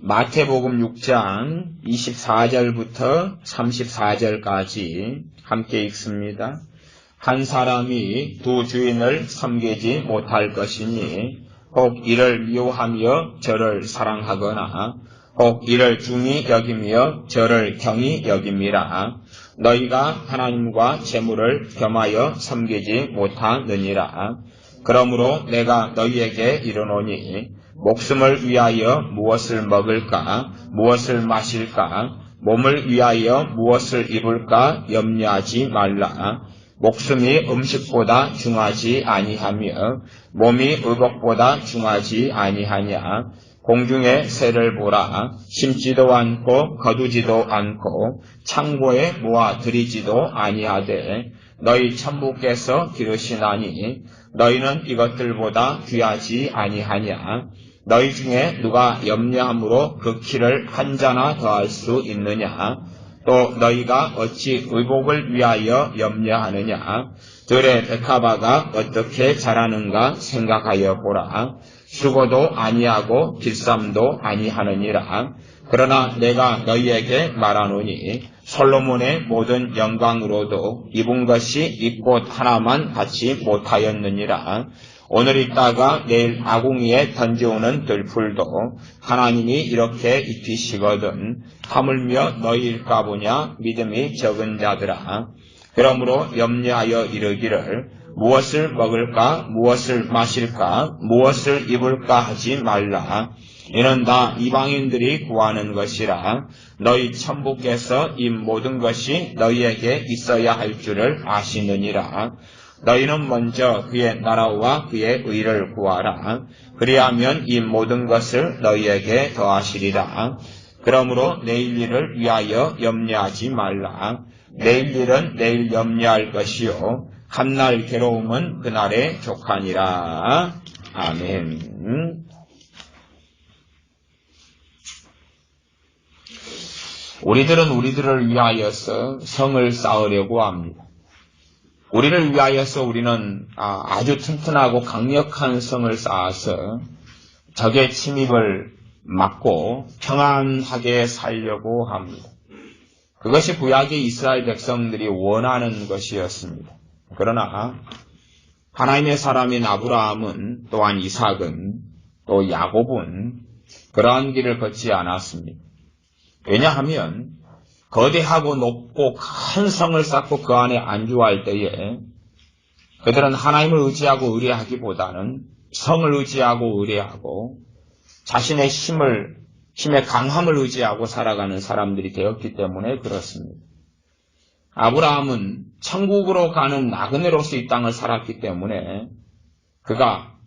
마태복음 6장 24절부터 34절까지 함께 읽습니다. 한 사람이 두 주인을 섬기지 못할 것이니 혹 이를 미워하며 저를 사랑하거나 혹 이를 중히 여기며 저를 경히 여김이라. 너희가 하나님과 재물을 겸하여 섬기지 못하느니라. 그러므로 내가 너희에게 이르노니 목숨을 위하여 무엇을 먹을까, 무엇을 마실까, 몸을 위하여 무엇을 입을까 염려하지 말라. 목숨이 음식보다 중하지 아니하며 몸이 의복보다 중하지 아니하냐. 공중의 새를 보라. 심지도 않고 거두지도 않고 창고에 모아 들이지도 아니하되 너희 천부께서 기르시나니 너희는 이것들보다 귀하지 아니하냐. 너희 중에 누가 염려함으로 그 키를 한 자나 더할 수 있느냐. 또 너희가 어찌 의복을 위하여 염려하느냐. 들의 백합화가 어떻게 자라는가 생각하여 보라. 수고도 아니하고 길쌈도 아니하느니라. 그러나 내가 너희에게 말하노니 솔로몬의 모든 영광으로도 입은 것이 이 꽃 하나만 받지 못하였느니라. 오늘 있다가 내일 아궁이에 던져오는 들풀도 하나님이 이렇게 입히시거든 하물며 너희일까 보냐. 믿음이 적은 자들아. 그러므로 염려하여 이르기를 무엇을 먹을까, 무엇을 마실까, 무엇을 입을까 하지 말라. 이는 다 이방인들이 구하는 것이라. 너희 천부께서 이 모든 것이 너희에게 있어야 할 줄을 아시느니라. 너희는 먼저 그의 나라와 그의 의를 구하라. 그리하면 이 모든 것을 너희에게 더하시리라. 그러므로 내일 일을 위하여 염려하지 말라. 내일 일은 내일 염려할 것이요 한날 괴로움은 그날에 족하니라. 아멘. 우리들은 우리들을 위하여서 성을 쌓으려고 합니다. 우리를 위하여서 우리는 아주 튼튼하고 강력한 성을 쌓아서 적의 침입을 막고 평안하게 살려고 합니다. 그것이 구약의 이스라엘 백성들이 원하는 것이었습니다. 그러나 하나님의 사람인 아브라함은 또한 이삭은 또 야곱은 그러한 길을 걷지 않았습니다. 왜냐하면 거대하고 높고 큰 성을 쌓고 그 안에 안주할 때에 그들은 하나님을 의지하고 의뢰하기보다는 성을 의지하고 의뢰하고 자신의 힘의 강함을 의지하고 살아가는 사람들이 되었기 때문에 그렇습니다. 아브라함은 천국으로 가는 나그네로서 이 땅을 살았기 때문에 그가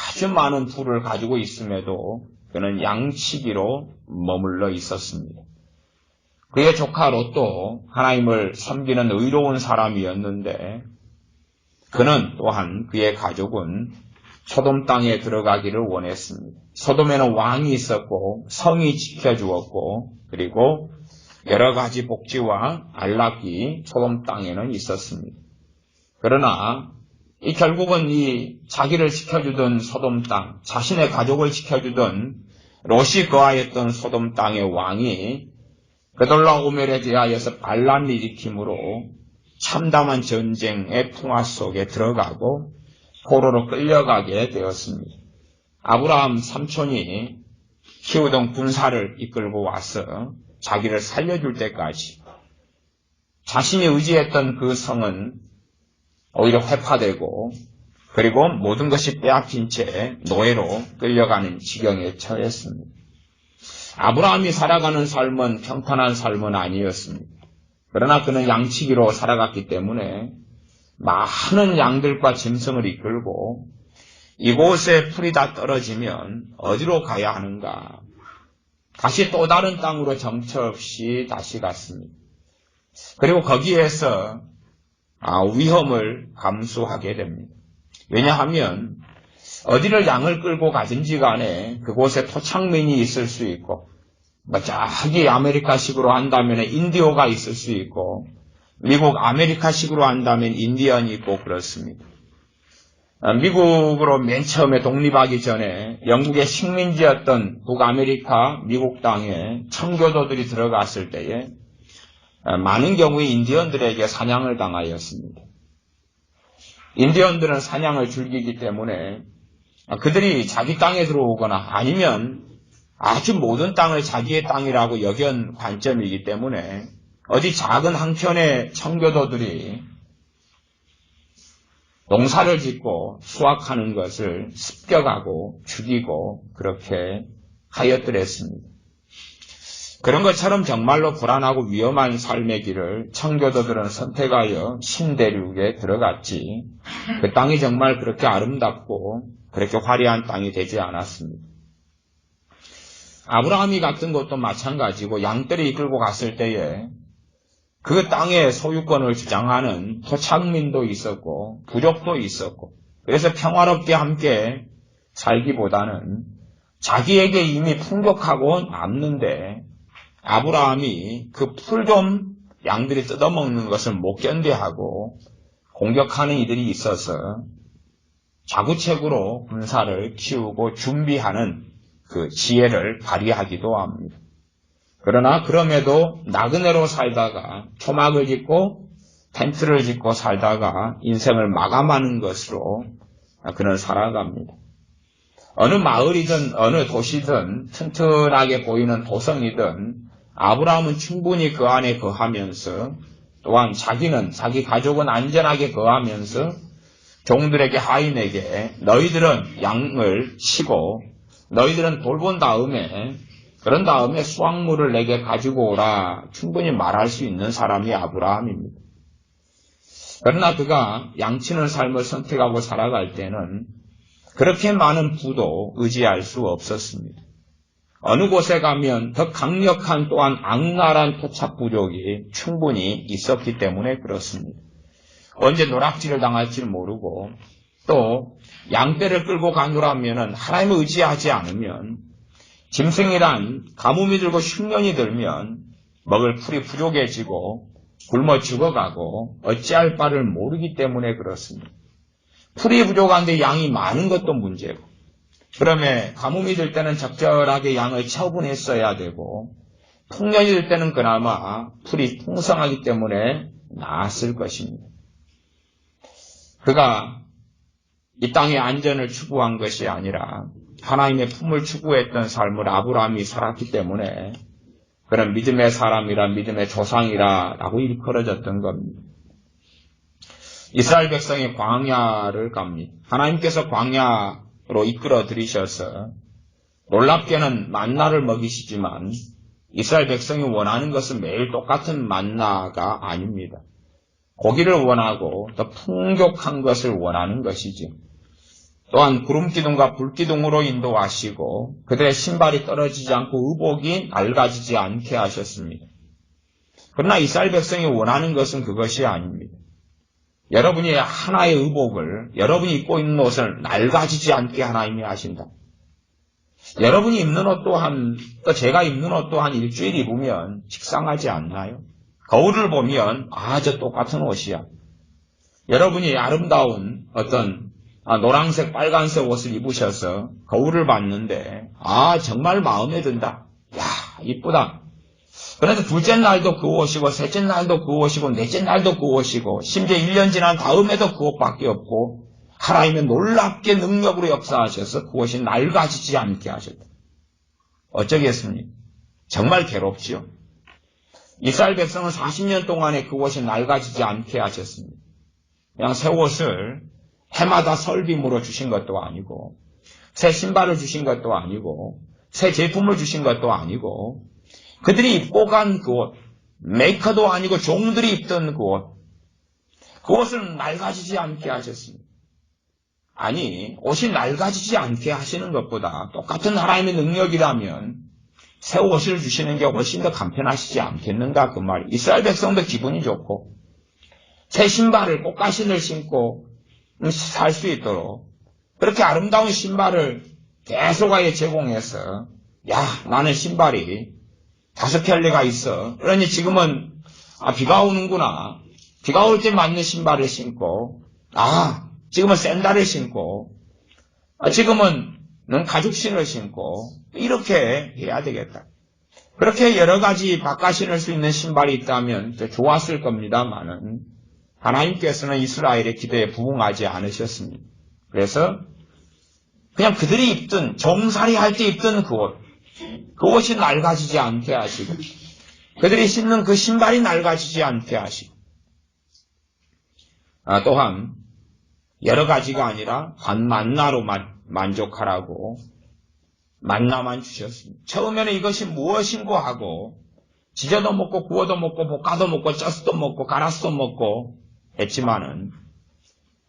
아주 많은 부를 가지고 있음에도 그는 양치기로 머물러 있었습니다. 그의 조카 롯도 하나님을 섬기는 의로운 사람이었는데 그는 또한 그의 가족은 소돔 땅에 들어가기를 원했습니다. 소돔에는 왕이 있었고 성이 지켜주었고 그리고 여러 가지 복지와 안락이 소돔 땅에는 있었습니다. 그러나 결국은 이 자기를 지켜주던 소돔 땅, 자신의 가족을 지켜주던 롯이 거하였던 소돔 땅의 왕이 그돌라오멜에 대하여서 반란을 일으킴으로 참담한 전쟁의 풍화 속에 들어가고 포로로 끌려가게 되었습니다. 아브라함 삼촌이 키우던 군사를 이끌고 와서 자기를 살려줄 때까지 자신이 의지했던 그 성은 오히려 회파되고 그리고 모든 것이 빼앗긴 채 노예로 끌려가는 지경에 처했습니다. 아브라함이 살아가는 삶은 평탄한 삶은 아니었습니다. 그러나 그는 양치기로 살아갔기 때문에 많은 양들과 짐승을 이끌고 이곳에 풀이 다 떨어지면 어디로 가야 하는가? 다시 또 다른 땅으로 정처 없이 다시 갔습니다. 그리고 거기에서 위험을 감수하게 됩니다. 왜냐하면 어디를 양을 끌고 가든지 간에 그곳에 토착민이 있을 수 있고 저기 아메리카식으로 한다면 인디오가 있을 수 있고 미국 아메리카식으로 한다면 인디언이 있고 그렇습니다. 미국으로 맨 처음에 독립하기 전에 영국의 식민지였던 북아메리카 미국 땅에 청교도들이 들어갔을 때에 많은 경우에 인디언들에게 사냥을 당하였습니다. 인디언들은 사냥을 즐기기 때문에 그들이 자기 땅에 들어오거나 아니면 아주 모든 땅을 자기의 땅이라고 여긴 관점이기 때문에 어디 작은 한켠의 청교도들이 농사를 짓고 수확하는 것을 습격하고 죽이고 그렇게 하였더랬습니다. 그런 것처럼 정말로 불안하고 위험한 삶의 길을 청교도들은 선택하여 신대륙에 들어갔지 그 땅이 정말 그렇게 아름답고 그렇게 화려한 땅이 되지 않았습니다. 아브라함이 갔던 것도 마찬가지고 양떼를 이끌고 갔을 때에 그 땅의 소유권을 주장하는 토착민도 있었고 부족도 있었고 그래서 평화롭게 함께 살기보다는 자기에게 이미 풍족하고 남는데 아브라함이 그 풀 좀 양들이 뜯어먹는 것을 못 견뎌하고 공격하는 이들이 있어서 자구책으로 군사를 키우고 준비하는 그 지혜를 발휘하기도 합니다. 그러나 그럼에도 나그네로 살다가 초막을 짓고 텐트를 짓고 살다가 인생을 마감하는 것으로 그는 살아갑니다. 어느 마을이든 어느 도시든 튼튼하게 보이는 도성이든 아브라함은 충분히 그 안에 거하면서 또한 자기는 자기 가족은 안전하게 거하면서 종들에게 하인에게 너희들은 양을 치고 너희들은 돌본 다음에 그런 다음에 수확물을 내게 가지고 오라 충분히 말할 수 있는 사람이 아브라함입니다. 그러나 그가 양치는 삶을 선택하고 살아갈 때는 그렇게 많은 부도 의지할 수 없었습니다. 어느 곳에 가면 더 강력한 또한 악랄한 토착 부족이 충분히 있었기 때문에 그렇습니다. 언제 노락질을 당할지 모르고 또 양떼를 끌고 가느라면 하나님을 의지하지 않으면 짐승이란 가뭄이 들고 흉년이 들면 먹을 풀이 부족해지고 굶어 죽어가고 어찌할 바를 모르기 때문에 그렇습니다. 풀이 부족한데 양이 많은 것도 문제고 그러면 가뭄이 들 때는 적절하게 양을 처분했어야 되고 풍년이 들 때는 그나마 풀이 풍성하기 때문에 나았을 것입니다. 그가 이 땅의 안전을 추구한 것이 아니라 하나님의 품을 추구했던 삶을 아브라함이 살았기 때문에 그런 믿음의 사람이라 믿음의 조상이라 라고 일컬어졌던 겁니다. 이스라엘 백성이 광야를 갑니다. 하나님께서 광야로 이끌어 들이셔서 놀랍게는 만나를 먹이시지만 이스라엘 백성이 원하는 것은 매일 똑같은 만나가 아닙니다. 고기를 원하고 더 풍족한 것을 원하는 것이죠. 또한 구름기둥과 불기둥으로 인도하시고 그들의 신발이 떨어지지 않고 의복이 낡아지지 않게 하셨습니다. 그러나 이스라엘 백성이 원하는 것은 그것이 아닙니다. 여러분이 하나의 의복을 여러분이 입고 있는 옷을 낡아지지 않게 하나님이 하신다. 여러분이 입는 옷 또한 또 제가 입는 옷 또한 일주일 입으면 식상하지 않나요? 거울을 보면 저 똑같은 옷이야. 여러분이 아름다운 어떤 노란색, 빨간색 옷을 입으셔서 거울을 봤는데 정말 마음에 든다. 이쁘다. 그런데 둘째 날도 그 옷이고 셋째 날도 그 옷이고 넷째 날도 그 옷이고 심지어 1년 지난 다음에도 그 옷밖에 없고 하나님의 놀랍게 능력으로 역사하셔서 그 옷이 낡아지지 않게 하셨다. 어쩌겠습니까? 정말 괴롭지요. 이스라엘 백성은 40년 동안에 그 옷이 낡아지지 않게 하셨습니다. 그냥 새 옷을 해마다 설빔으로 주신 것도 아니고 새 신발을 주신 것도 아니고 새 제품을 주신 것도 아니고 그들이 입고 간 그 옷, 메이커도 아니고 종들이 입던 그 옷, 그 옷을 낡아지지 않게 하셨습니다. 아니, 옷이 낡아지지 않게 하시는 것보다 똑같은 하나님의 능력이라면 새 옷을 주시는 게 훨씬 더 간편하시지 않겠는가 그 말이. 이스라엘 백성도 기분이 좋고 새 신발을 꽃가신을 신고 살 수 있도록 그렇게 아름다운 신발을 계속하여 제공해서 나는 신발이 5켤레가 있어. 그러니 지금은 비가 오는구나. 비가 올 때 맞는 신발을 신고 지금은 샌들을 신고, 지금은 가죽신을 신고, 이렇게 해야 되겠다. 그렇게 여러 가지 바꿔 신을 수 있는 신발이 있다면 좋았을 겁니다만은, 하나님께서는 이스라엘의 기도에 부응하지 않으셨습니다. 그래서 그냥 그들이 입던, 종살이 할 때 입던 그 옷이 낡아지지 않게 하시고, 그들이 신는 그 신발이 낡아지지 않게 하시고, 또한 여러 가지가 아니라 단 만나로 만족하라고 만나만 주셨습니다. 처음에는 이것이 무엇인고 하고 지져도 먹고 구워도 먹고 볶아도 먹고 쪄서도 먹고 갈아서도 먹고 했지만은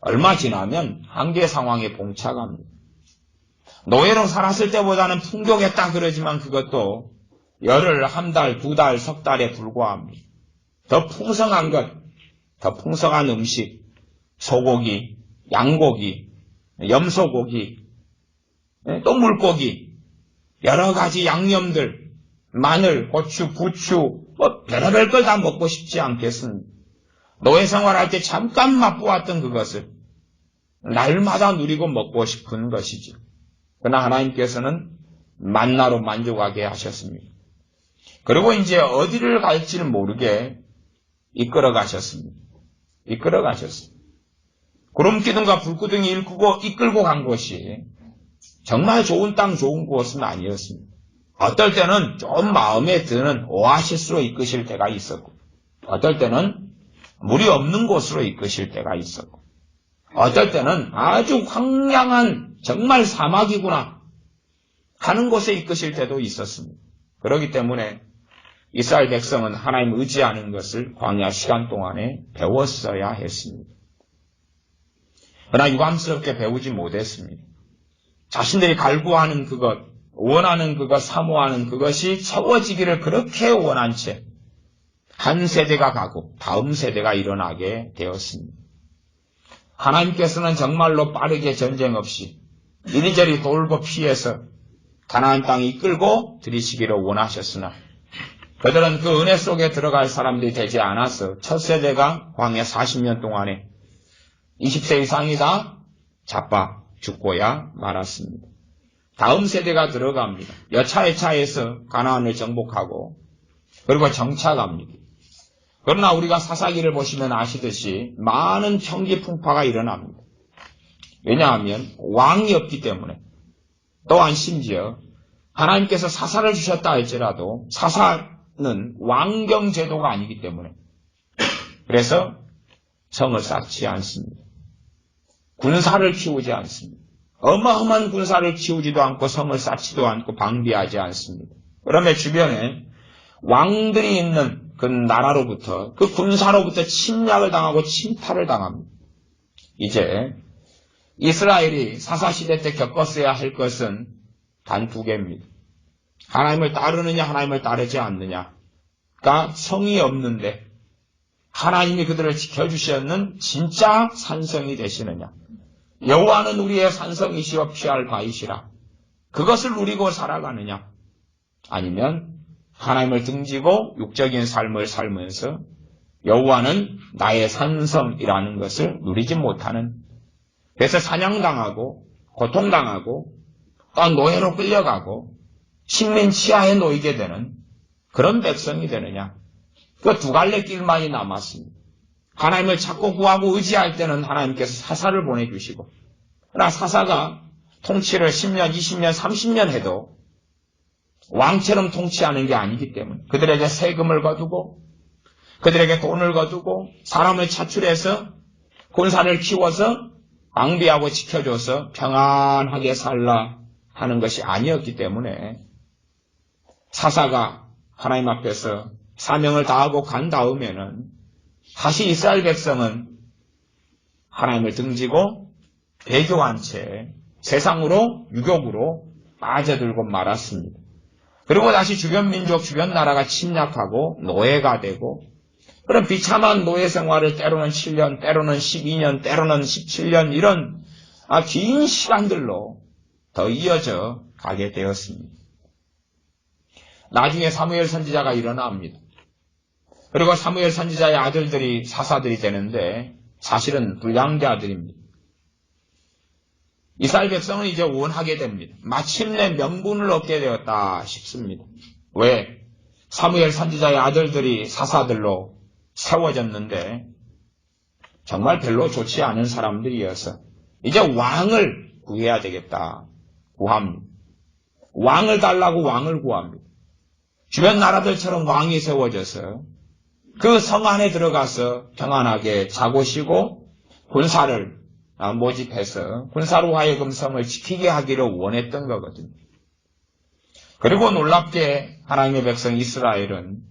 얼마 지나면 한계 상황에 봉착합니다. 노예로 살았을 때보다는 풍족했다 그러지만 그것도 열흘, 한 달, 두 달, 석 달에 불과합니다. 더 풍성한 것, 더 풍성한 음식, 소고기, 양고기, 염소고기, 또 물고기, 여러 가지 양념들, 마늘, 고추, 부추, 별의별 걸 다 먹고 싶지 않겠습니다. 노예 생활할 때 잠깐 맛보았던 그것을 날마다 누리고 먹고 싶은 것이죠. 그러나 하나님께서는 만나로 만족하게 하셨습니다. 그리고 이제 어디를 갈지를 모르게 이끌어 가셨습니다. 이끌어 가셨습니다. 구름기둥과 불기둥이 이끌고 간 곳이 정말 좋은 땅, 좋은 곳은 아니었습니다. 어떨 때는 좀 마음에 드는 오아시스로 이끄실 때가 있었고, 어떨 때는 물이 없는 곳으로 이끄실 때가 있었고, 어떨 때는 아주 황량한 정말 사막이구나 하는 곳에 이끄실 때도 있었습니다. 그렇기 때문에 이스라엘 백성은 하나님 의지하는 것을 광야 시간 동안에 배웠어야 했습니다. 그러나 유감스럽게 배우지 못했습니다. 자신들이 갈구하는 그것, 원하는 그것, 사모하는 그것이 채워지기를 그렇게 원한 채 한 세대가 가고 다음 세대가 일어나게 되었습니다. 하나님께서는 정말로 빠르게 전쟁 없이 이리저리 돌고 피해서 가나안 땅에 이끌고 들이시기를 원하셨으나 그들은 그 은혜 속에 들어갈 사람들이 되지 않아서 첫 세대가 광야 40년 동안에 20세 이상이 다 자빠 죽고야 말았습니다. 다음 세대가 들어갑니다. 여차여차해서 가나안을 정복하고 그리고 정착합니다. 그러나 우리가 사사기를 보시면 아시듯이 많은 평기풍파가 일어납니다. 왜냐하면 왕이 없기 때문에, 또한 심지어 하나님께서 사사를 주셨다 할지라도 사사는 왕경 제도가 아니기 때문에 그래서 성을 쌓지 않습니다. 군사를 키우지 않습니다. 어마어마한 군사를 키우지도 않고 성을 쌓지도 않고 방비하지 않습니다. 그러면 주변에 왕들이 있는 그 나라로부터, 그 군사로부터 침략을 당하고 침탈을 당합니다. 이제 이스라엘이 사사시대 때 겪었어야 할 것은 단 두 개입니다. 하나님을 따르느냐, 하나님을 따르지 않느냐가 성이 없는데 하나님이 그들을 지켜주셨는 진짜 산성이 되시느냐. 여호와는 우리의 산성이시여 피할 바이시라. 그것을 누리고 살아가느냐. 아니면 하나님을 등지고 육적인 삶을 살면서 여호와는 나의 산성이라는 것을 누리지 못하는, 그래서 사냥당하고 고통당하고 또 노예로 끌려가고 식민 치하에 놓이게 되는 그런 백성이 되느냐. 그 두 갈래 길만이 남았습니다. 하나님을 찾고 구하고 의지할 때는 하나님께서 사사를 보내주시고, 그러나 사사가 통치를 10년, 20년, 30년 해도 왕처럼 통치하는 게 아니기 때문에 그들에게 세금을 거두고 그들에게 돈을 거두고 사람을 차출해서 군사를 키워서 방비하고 지켜줘서 평안하게 살라 하는 것이 아니었기 때문에 사사가 하나님 앞에서 사명을 다하고 간 다음에는 다시 이스라엘 백성은 하나님을 등지고 배교한 채 세상으로 유격으로 빠져들고 말았습니다. 그리고 다시 주변 민족, 주변 나라가 침략하고 노예가 되고 그런 비참한 노예 생활을 때로는 7년, 때로는 12년, 때로는 17년 이런 긴 시간들로 더 이어져 가게 되었습니다. 나중에 사무엘 선지자가 일어납니다. 그리고 사무엘 선지자의 아들들이 사사들이 되는데 사실은 불량자들입니다. 이스라엘 백성은 이제 원하게 됩니다. 마침내 명분을 얻게 되었다 싶습니다. 왜? 사무엘 선지자의 아들들이 사사들로 세워졌는데 정말 별로 좋지 않은 사람들이어서 이제 왕을 구해야 되겠다. 구합니다. 왕을 달라고 왕을 구합니다. 주변 나라들처럼 왕이 세워져서 그 성 안에 들어가서 평안하게 자고 쉬고 군사를 모집해서 군사로 하여금 성을 지키게 하기를 원했던 거거든요. 그리고 놀랍게 하나님의 백성 이스라엘은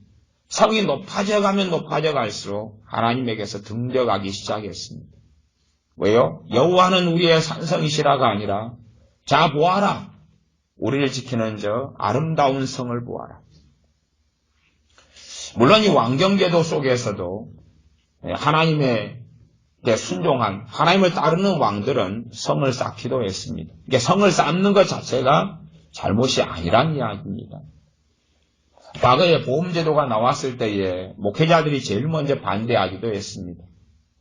성이 높아져 가면 높아져 갈수록 하나님에게서 등져가기 시작했습니다. 왜요? 여호와는 우리의 산성이시라가 아니라 자 보아라. 우리를 지키는 저 아름다운 성을 보아라. 물론 이 왕정제도 속에서도 하나님의 순종한 하나님을 따르는 왕들은 성을 쌓기도 했습니다. 이게 성을 쌓는 것 자체가 잘못이 아니란 이야기입니다. 과거에 보험제도가 나왔을 때에 목회자들이 제일 먼저 반대하기도 했습니다.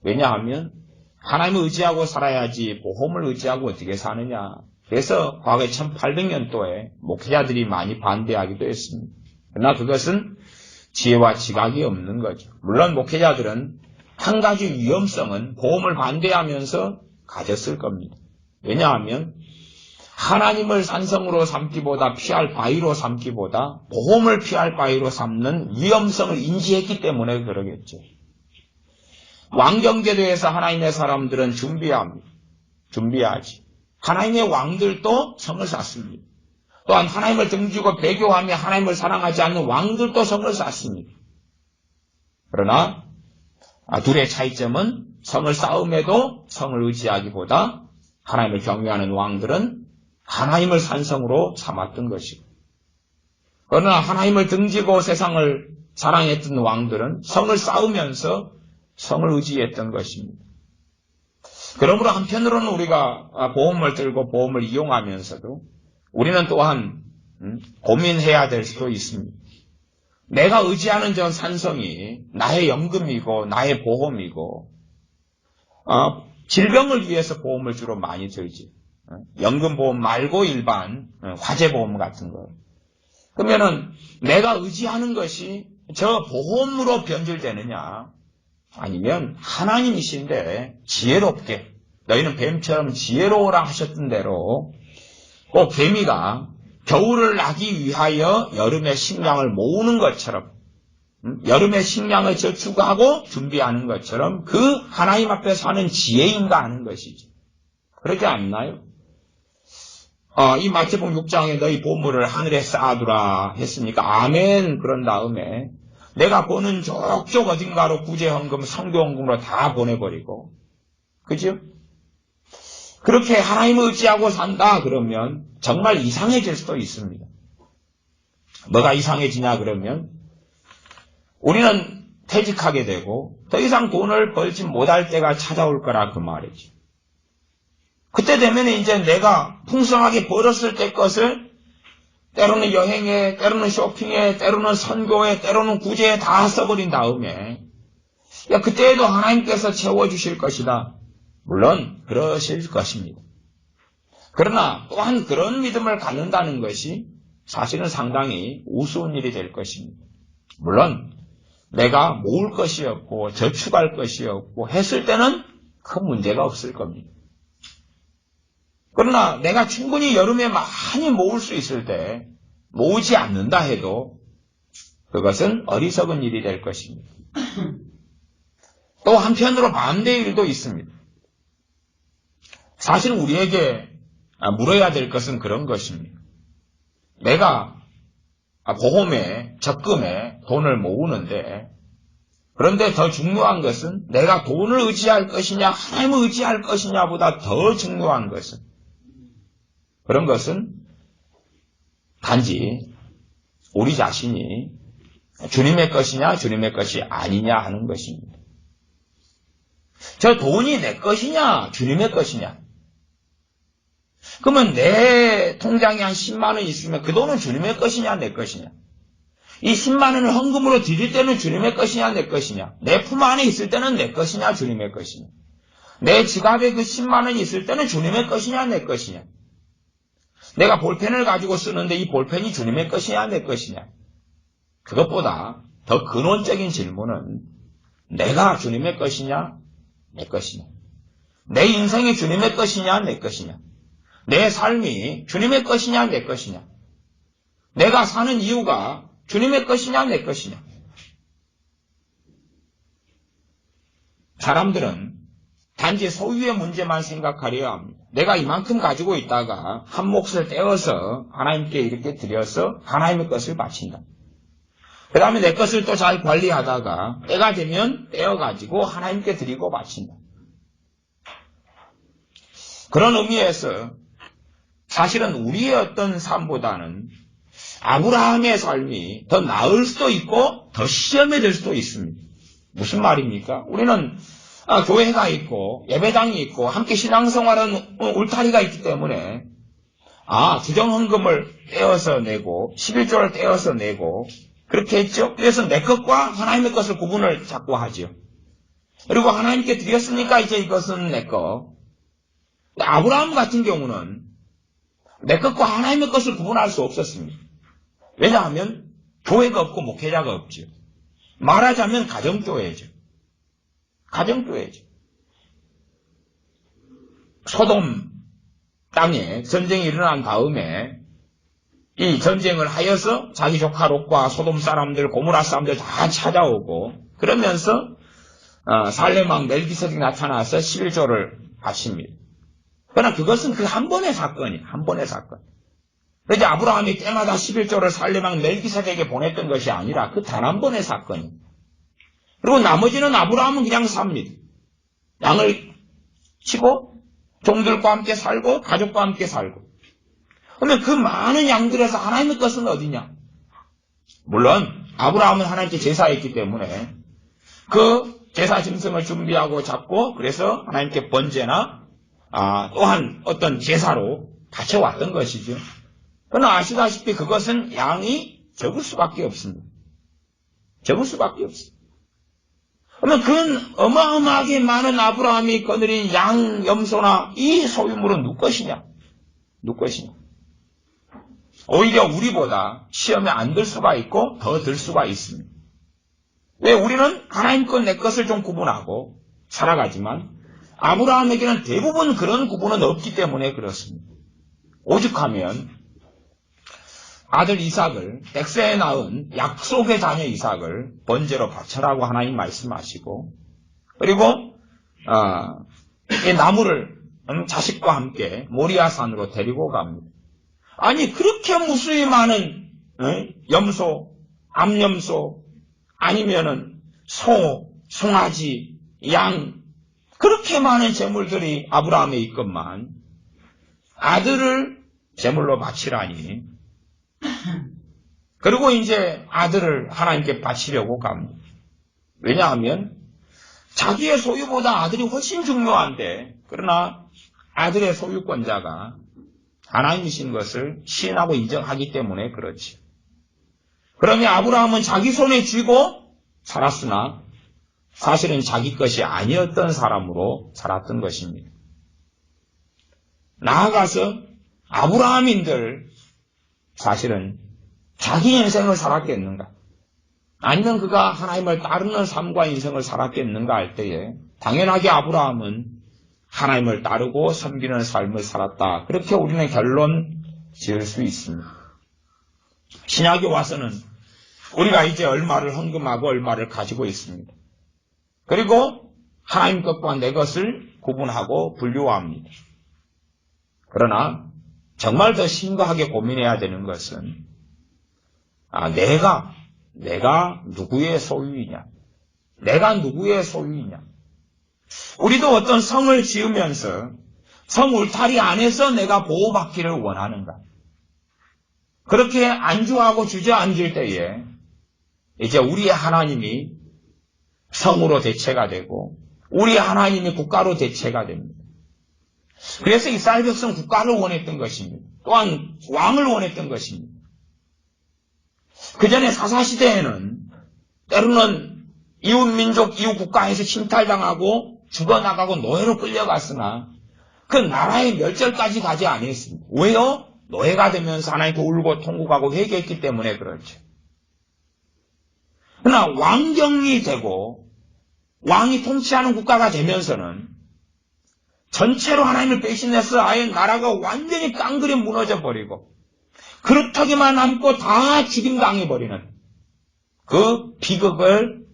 왜냐하면 하나님을 의지하고 살아야지 보험을 의지하고 어떻게 사느냐. 그래서 과거에 1800년도에 목회자들이 많이 반대하기도 했습니다. 그러나 그것은 지혜와 지각이 없는 거죠. 물론 목회자들은 한 가지 위험성은 보험을 반대하면서 가졌을 겁니다. 왜냐하면 하나님을 산성으로 삼기보다 피할 바위로 삼기보다 보험을 피할 바위로 삼는 위험성을 인지했기 때문에 그러겠죠. 왕정제도에서 하나님의 사람들은 준비하지. 하나님의 왕들도 성을 쌓습니다. 또한 하나님을 등지고 배교하며 하나님을 사랑하지 않는 왕들도 성을 쌓습니다. 그러나 둘의 차이점은 성을 쌓음에도 성을 의지하기보다 하나님을 경외하는 왕들은 하나님을 산성으로 삼았던 것이고, 그러나 하나님을 등지고 세상을 사랑했던 왕들은 성을 쌓으면서 성을 의지했던 것입니다. 그러므로 한편으로는 우리가 보험을 들고 보험을 이용하면서도 우리는 또한 고민해야 될 수도 있습니다. 내가 의지하는 저 산성이 나의 연금이고 나의 보험이고 질병을 위해서 보험을 주로 많이 들지. 연금보험 말고 일반 화재보험 같은 거. 그러면은 내가 의지하는 것이 저 보험으로 변질되느냐, 아니면 하나님이신데 지혜롭게 너희는 뱀처럼 지혜로우라 하셨던 대로 꼭 개미가 겨울을 나기 위하여 여름의 식량을 모으는 것처럼, 여름의 식량을 저축하고 준비하는 것처럼 그 하나님 앞에서 하는 지혜인가 하는 것이죠. 그렇지 않나요? 이 마태복음 6장에 너희 보물을 하늘에 쌓아두라 했으니까 아멘. 그런 다음에 내가 보는 족족 어딘가로 구제헌금, 성교헌금으로 다 보내버리고, 그죠? 그렇게 하나님을 의지하고 산다 그러면 정말 이상해질 수도 있습니다. 뭐가 이상해지냐 그러면 우리는 퇴직하게 되고 더 이상 돈을 벌지 못할 때가 찾아올 거라 그 말이죠. 그때 되면 이제 내가 풍성하게 벌었을 때 것을 때로는 여행에, 때로는 쇼핑에, 때로는 선교에, 때로는 구제에 다 써버린 다음에 그때에도 하나님께서 채워주실 것이다. 물론 그러실 것입니다. 그러나 또한 그런 믿음을 갖는다는 것이 사실은 상당히 우스운 일이 될 것입니다. 물론 내가 모을 것이 없고 저축할 것이 없고 했을 때는 큰 문제가 없을 겁니다. 그러나 내가 충분히 여름에 많이 모을 수 있을 때 모으지 않는다 해도 그것은 어리석은 일이 될 것입니다. 또 한편으로 반대의 일도 있습니다. 사실 우리에게 물어야 될 것은 그런 것입니다. 내가 보험에, 적금에 돈을 모으는데, 그런데 더 중요한 것은 내가 돈을 의지할 것이냐 하나님을 의지할 것이냐보다 더 중요한 것은, 그런 것은 단지 우리 자신이 주님의 것이냐 주님의 것이 아니냐 하는 것입니다. 저 돈이 내 것이냐 주님의 것이냐. 그러면 내 통장에 한 10만 원 있으면 그 돈은 주님의 것이냐 내 것이냐. 이 10만 원을 헌금으로 드릴 때는 주님의 것이냐 내 것이냐. 내 품 안에 있을 때는 내 것이냐 주님의 것이냐. 내 지갑에 그 10만 원이 있을 때는 주님의 것이냐 내 것이냐? 내가 볼펜을 가지고 쓰는데 이 볼펜이 주님의 것이냐 내 것이냐? 그것보다 더 근원적인 질문은 내가 주님의 것이냐 내 것이냐? 내 인생이 주님의 것이냐 내 것이냐? 내 삶이 주님의 것이냐 내 것이냐? 내가 사는 이유가 주님의 것이냐 내 것이냐? 사람들은 단지 소유의 문제만 생각하려 합니다. 내가 이만큼 가지고 있다가 한 몫을 떼어서 하나님께 이렇게 드려서 하나님의 것을 바친다. 그 다음에 내 것을 또 잘 관리하다가 때가 되면 떼어가지고 하나님께 드리고 바친다. 그런 의미에서 사실은 우리의 어떤 삶보다는 아브라함의 삶이 더 나을 수도 있고 더 시험이 될 수도 있습니다. 무슨 말입니까? 우리는 교회가 있고 예배당이 있고 함께 신앙생활은 울타리가 있기 때문에 주정헌금을 떼어서 내고 11조를 떼어서 내고 그렇게 했죠. 그래서 내 것과 하나님의 것을 구분을 자꾸 하죠. 그리고 하나님께 드렸으니까 이제 이것은 내 것. 아브라함 같은 경우는 내 것과 하나님의 것을 구분할 수 없었습니다. 왜냐하면 교회가 없고 목회자가 없죠. 말하자면 가정교회죠. 가정교회죠. 소돔 땅에 전쟁이 일어난 다음에 이 전쟁을 하여서 자기 조카 롯과 소돔 사람들, 고모라 사람들 다 찾아오고 그러면서 살렘왕 멜기세덱이 나타나서 11조를 바칩니다. 그러나 그것은 그 한 번의 사건이에요. 한 번의 사건. 그래서 아브라함이 때마다 11조를 살렘왕 멜기세덱에게 보냈던 것이 아니라 그 단 한 번의 사건이에요. 그리고 나머지는 아브라함은 그냥 삽니다. 양을 치고 종들과 함께 살고 가족과 함께 살고. 그러면 그 많은 양들에서 하나님의 것은 어디냐? 물론 아브라함은 하나님께 제사했기 때문에 그 제사 짐승을 준비하고 잡고 그래서 하나님께 번제나 또한 어떤 제사로 바쳐왔던 것이죠. 그러나 아시다시피 그것은 양이 적을 수밖에 없습니다. 적을 수밖에 없습니다. 그러면 그 어마어마하게 많은 아브라함이 거느린 양, 염소나 이 소유물은 누구 것이냐? 누구 것이냐? 오히려 우리보다 시험에 안 들 수가 있고 더 들 수가 있습니다. 왜 우리는 하나님 것, 내 것을 좀 구분하고 살아가지만 아브라함에게는 대부분 그런 구분은 없기 때문에 그렇습니다. 오죽하면 아들 이삭을 백세에 낳은 약속의 자녀 이삭을 번제로 바쳐라고 하나님 말씀하시고 그리고 이 나무를 자식과 함께 모리아산으로 데리고 갑니다. 아니 그렇게 무수히 많은 염소, 암염소 아니면은 소, 송아지, 양 그렇게 많은 재물들이 아브라함에 있건만 아들을 제물로 바치라니 그리고 이제 아들을 하나님께 바치려고 갑니다. 왜냐하면 자기의 소유보다 아들이 훨씬 중요한데 그러나 아들의 소유권자가 하나님이신 것을 시인하고 인정하기 때문에 그렇지. 그러면 아브라함은 자기 손에 쥐고 살았으나 사실은 자기 것이 아니었던 사람으로 살았던 것입니다. 나아가서 아브라함인들 사실은 자기 인생을 살았겠는가? 아니면 그가 하나님을 따르는 삶과 인생을 살았겠는가 할 때에 당연하게 아브라함은 하나님을 따르고 섬기는 삶을 살았다. 그렇게 우리는 결론 지을 수 있습니다. 신약에 와서는 우리가 이제 얼마를 헌금하고 얼마를 가지고 있습니다. 그리고 하나님 것과 내 것을 구분하고 분류합니다. 그러나 정말 더 심각하게 고민해야 되는 것은 내가 누구의 소유이냐? 내가 누구의 소유이냐? 우리도 어떤 성을 지으면서 성 울타리 안에서 내가 보호받기를 원하는가? 그렇게 안주하고 주저앉을 때에 이제 우리의 하나님이 성으로 대체가 되고 우리의 하나님이 국가로 대체가 됩니다. 그래서 이스라엘 백성 국가를 원했던 것입니다. 또한 왕을 원했던 것입니다. 그 전에 사사시대에는 때로는 이웃민족, 이웃국가에서 침탈당하고 죽어나가고 노예로 끌려갔으나 그 나라의 멸절까지 가지 아니했습니다. 왜요? 노예가 되면서 하나님께 울고 통곡하고 회개했기 때문에 그렇죠. 그러나 왕정이 되고 왕이 통치하는 국가가 되면서는 전체로 하나님을 배신해서 아예 나라가 완전히 깡그리 무너져 버리고 그렇다기만 남고 다 죽임당해버리는 그 비극을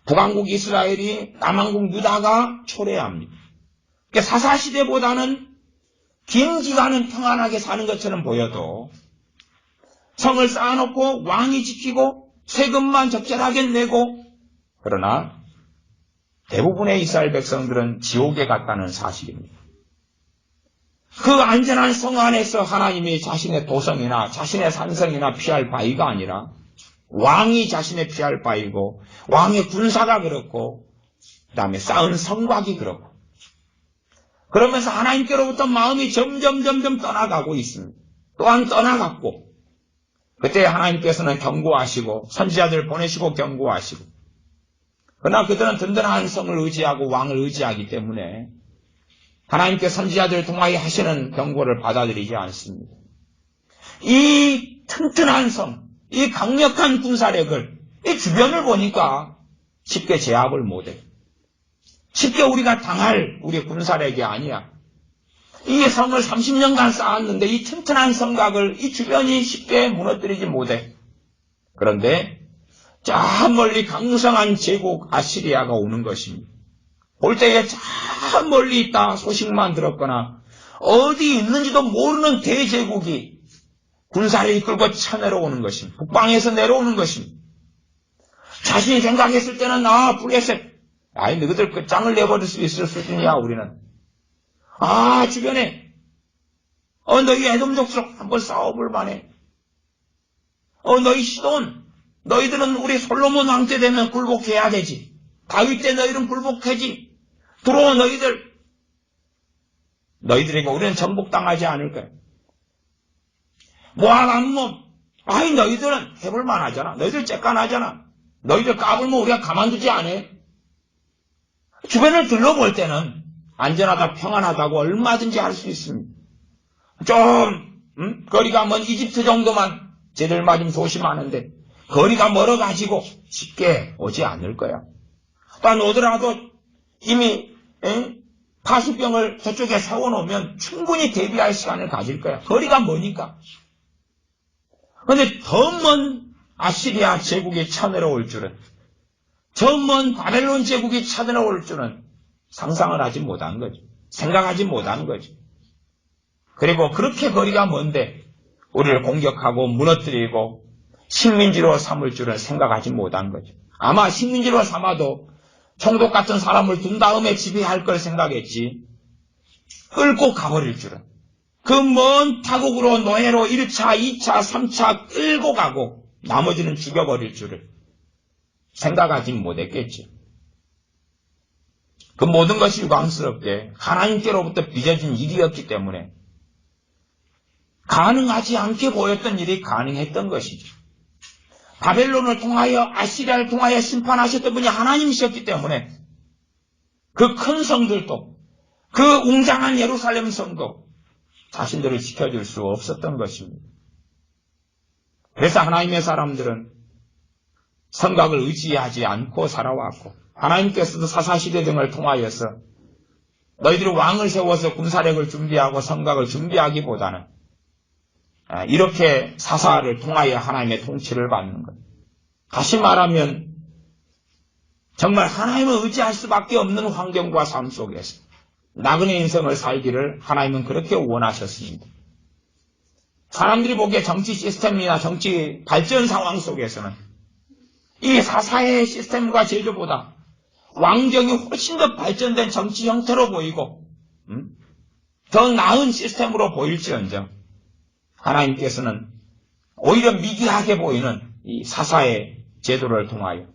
북왕국 이스라엘이 남왕국 유다가 초래합니다. 그러니까 사사시대보다는 긴 기간은 평안하게 사는 것처럼 보여도 성을 쌓아놓고 왕이 지키고 세금만 적절하게 내고 그러나 대부분의 이스라엘 백성들은 지옥에 갔다는 사실입니다. 그 안전한 성 안에서 하나님이 자신의 도성이나 자신의 산성이나 피할 바위가 아니라 왕이 자신의 피할 바위고 왕의 군사가 그렇고 그 다음에 쌓은 성곽이 그렇고 그러면서 하나님께로부터 마음이 점점 떠나가고 있습니다. 또한 떠나갔고 그때 하나님께서는 경고하시고 선지자들을 보내시고 경고하시고 그러나 그들은 든든한 성을 의지하고 왕을 의지하기 때문에 하나님께 선지자들을 통하여 하시는 경고를 받아들이지 않습니다. 이 튼튼한 성, 이 강력한 군사력을 이 주변을 보니까 쉽게 제압을 못해. 쉽게 우리가 당할 우리 군사력이 아니야. 이 성을 30년간 쌓았는데 이 튼튼한 성곽을 이 주변이 쉽게 무너뜨리지 못해. 그런데 저 멀리 강성한 제국 아시리아가 오는 것입니다. 볼 때에 저 멀리 있다 소식만 들었거나 어디 있는지도 모르는 대제국이 군사를 이끌고 쳐내려오는 것입니다. 북방에서 내려오는 것입니다. 자신이 생각했을 때는 블레셋 아니 너희들 끝장을 내버릴 수 있을 수준이야 우리는. 주변에 너희 에돔족속 한번 싸워볼 만해. 너희 시돈 너희들은 우리 솔로몬 왕 때 되면 굴복해야 되지. 다윗 때 너희들은 굴복하지. 들어와 너희들에게 우리는 정복당하지 않을 거야. 모압 암몬 너희들은 해볼 만하잖아. 너희들 쬐깐하잖아. 너희들 까불면 우리가 가만두지 않아. 주변을 둘러볼 때는 안전하다 평안하다고 얼마든지 할 수 있습니다. 좀 거리가 먼 이집트 정도만 쟤들 맞으면 조심하는데 거리가 멀어가지고 쉽게 오지 않을 거야. 또 오더라도 이미 파수병을 저쪽에 세워놓으면 충분히 대비할 시간을 가질 거야. 거리가 머니까. 그런데 더 먼 아시리아 제국이 쳐내려올 줄은 저 먼 바벨론 제국이 쳐내려올 줄은 상상을 하지 못한 거죠. 생각하지 못한 거죠. 그리고 그렇게 거리가 먼데 우리를 공격하고 무너뜨리고 식민지로 삼을 줄은 생각하지 못한 거죠. 아마 식민지로 삼아도 총독 같은 사람을 둔 다음에 지배할 걸 생각했지 끌고 가버릴 줄은 그 먼 타국으로 노예로 1차, 2차, 3차 끌고 가고 나머지는 죽여버릴 줄을 생각하지 못했겠지. 그 모든 것이 유광스럽게 하나님께로부터 빚어진 일이었기 때문에 가능하지 않게 보였던 일이 가능했던 것이죠. 바벨론을 통하여 아시리아를 통하여 심판하셨던 분이 하나님이셨기 때문에 그 큰 성들도 그 웅장한 예루살렘 성도 자신들을 지켜줄 수 없었던 것입니다. 그래서 하나님의 사람들은 성곽을 의지하지 않고 살아왔고 하나님께서도 사사시대 등을 통하여서 너희들이 왕을 세워서 군사력을 준비하고 성곽을 준비하기보다는 이렇게 사사를 통하여 하나님의 통치를 받는 것. 다시 말하면 정말 하나님을 의지할 수밖에 없는 환경과 삶 속에서 나그네 인생을 살기를 하나님은 그렇게 원하셨습니다. 사람들이 보기에 정치 시스템이나 정치 발전 상황 속에서는 이 사사의 시스템과 제도보다 왕정이 훨씬 더 발전된 정치 형태로 보이고 더 나은 시스템으로 보일지언정 하나님께서는 오히려 미개하게 보이는 이 사사의 제도를 통하여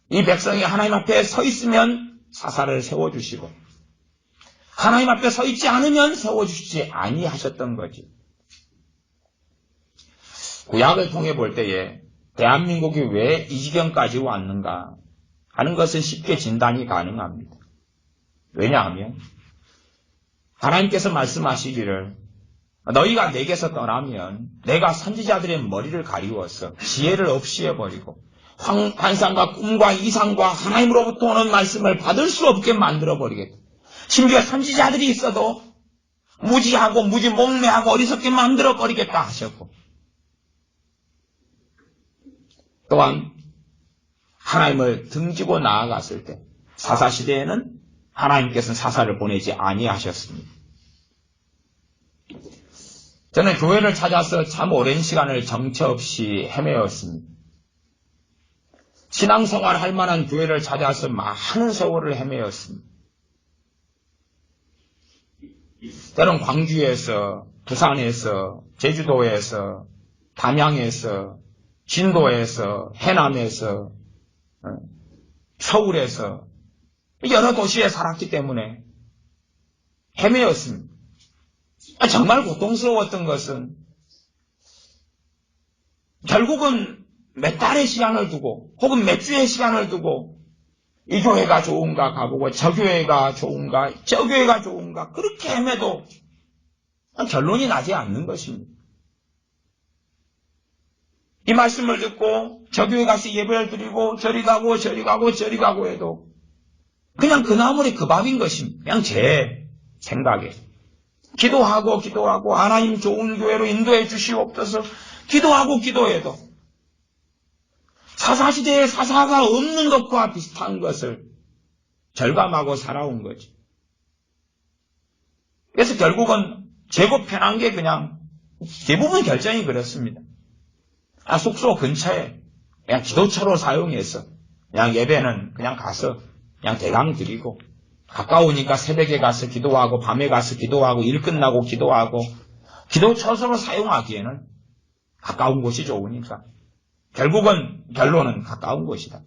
이 백성이 하나님 앞에 서 있으면 사사를 세워주시고 하나님 앞에 서 있지 않으면 세워주시지 아니하셨던 거지. 구약을 통해 볼 때에 대한민국이 왜 이 지경까지 왔는가 하는 것은 쉽게 진단이 가능합니다. 왜냐하면 하나님께서 말씀하시기를 너희가 내게서 떠나면 내가 선지자들의 머리를 가리워서 지혜를 없이 해버리고 환상과 꿈과 이상과 하나님으로부터 오는 말씀을 받을 수 없게 만들어버리겠다. 심지어 선지자들이 있어도 무지하고 무지몽매하고 어리석게 만들어버리겠다 하셨고, 또한 하나님을 등지고 나아갔을 때 사사시대에는 하나님께서는 사사를 보내지 아니하셨습니다. 저는 교회를 찾아서 참 오랜 시간을 정처 없이 헤매었습니다. 신앙생활 할 만한 교회를 찾아서 많은 세월을 헤매었습니다. 때론 광주에서, 부산에서, 제주도에서, 담양에서, 진도에서, 해남에서, 서울에서 여러 도시에 살았기 때문에 헤매었습니다. 정말 고통스러웠던 것은 결국은 몇 달의 시간을 두고 혹은 몇 주의 시간을 두고 이 교회가 좋은가 가보고 저 교회가 좋은가 저 교회가 좋은가 그렇게 헤매도 결론이 나지 않는 것입니다. 이 말씀을 듣고 저 교회 가서 예배를 드리고 저리 가고 저리 가고 저리 가고 해도 그냥 그 나물이 그 밥인 것입니다. 그냥 제 생각에. 기도하고 하나님 좋은 교회로 인도해 주시옵소서 기도하고 기도해도 사사시대에 사사가 없는 것과 비슷한 것을 절감하고 살아온 거죠. 그래서 결국은 제법 편한 게 그냥 대부분 결정이 그렇습니다. 숙소 근처에 그냥 기도처로 사용해서 그냥 예배는 그냥 가서 그냥 대강 드리고 가까우니까 새벽에 가서 기도하고 밤에 가서 기도하고 일 끝나고 기도하고 기도처로 사용하기에는 가까운 곳이 좋으니까 결국은 결론은 가까운 곳이다.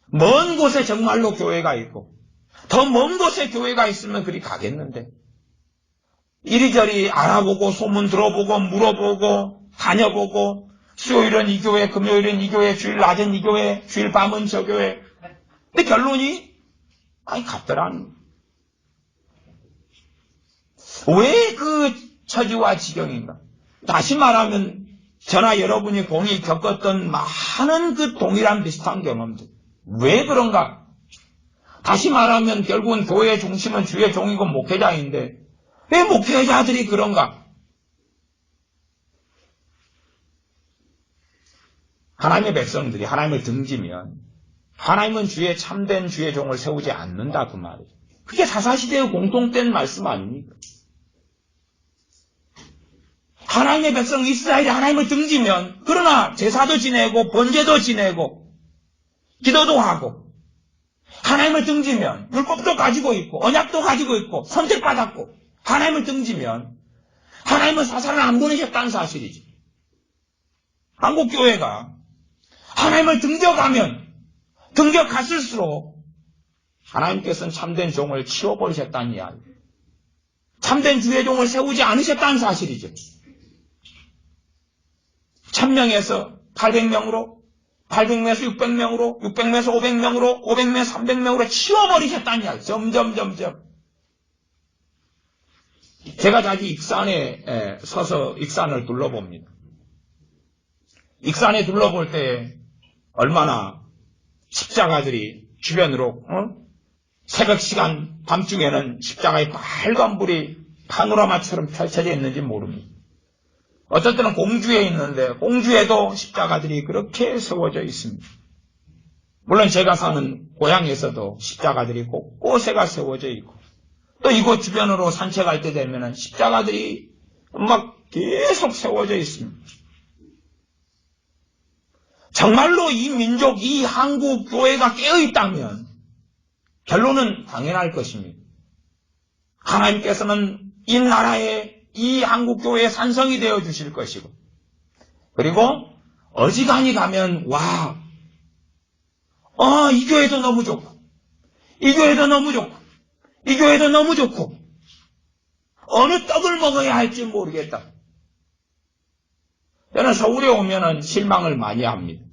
먼 곳에 정말로 교회가 있고 더 먼 곳에 교회가 있으면 그리 가겠는데 이리저리 알아보고 소문 들어보고 물어보고 다녀보고 수요일은 이 교회, 금요일은 이 교회, 주일 낮은 이 교회, 주일 밤은 저 교회. 근데 결론이 같더라니. 왜 그 처지와 지경인가? 다시 말하면 저나 여러분이 공이 겪었던 많은 그 동일한 비슷한 경험들. 왜 그런가? 다시 말하면 결국은 교회의 중심은 주의 종이고 목회자인데 왜 목회자들이 그런가? 하나님의 백성들이 하나님을 등지면 하나님은 주의 참된 주의 종을 세우지 않는다 그 말이죠. 그게 사사시대의 공통된 말씀 아닙니까? 하나님의 백성 이스라엘이 하나님을 등지면 그러나 제사도 지내고 번제도 지내고 기도도 하고 하나님을 등지면 율법도 가지고 있고 언약도 가지고 있고 선택받았고 하나님을 등지면 하나님은 사사를 안 보내셨다는 사실이죠. 한국교회가 하나님을 등져가면 등져갔을수록 하나님께서는 참된 종을 치워버리셨다는 이야기. 참된 주의 종을 세우지 않으셨다는 사실이죠. 1000명에서 800명으로 800명에서 600명으로 600명에서 500명으로 500명에서 300명으로 치워버리셨다는 이야기. 점점 제가 자주 익산에 서서 익산을 둘러봅니다. 익산에 둘러볼 때 얼마나 십자가들이 주변으로 새벽 시간 밤중에는 십자가의 빨간 불이 파노라마처럼 펼쳐져 있는지 모릅니다. 어떤 때는 공주에 있는데 공주에도 십자가들이 그렇게 세워져 있습니다. 물론 제가 사는 고향에서도 십자가들이 곳곳에가 세워져 있고 또 이곳 주변으로 산책할 때 되면 십자가들이 막 계속 세워져 있습니다. 정말로 이 민족, 이 한국 교회가 깨어있다면 결론은 당연할 것입니다. 하나님께서는 이 나라에 이 한국 교회의 산성이 되어 주실 것이고 그리고 어지간히 가면 이 교회도 너무 좋고 이 교회도 너무 좋고 이 교회도 너무 좋고 어느 떡을 먹어야 할지 모르겠다. 저는 서울에 오면은 실망을 많이 합니다.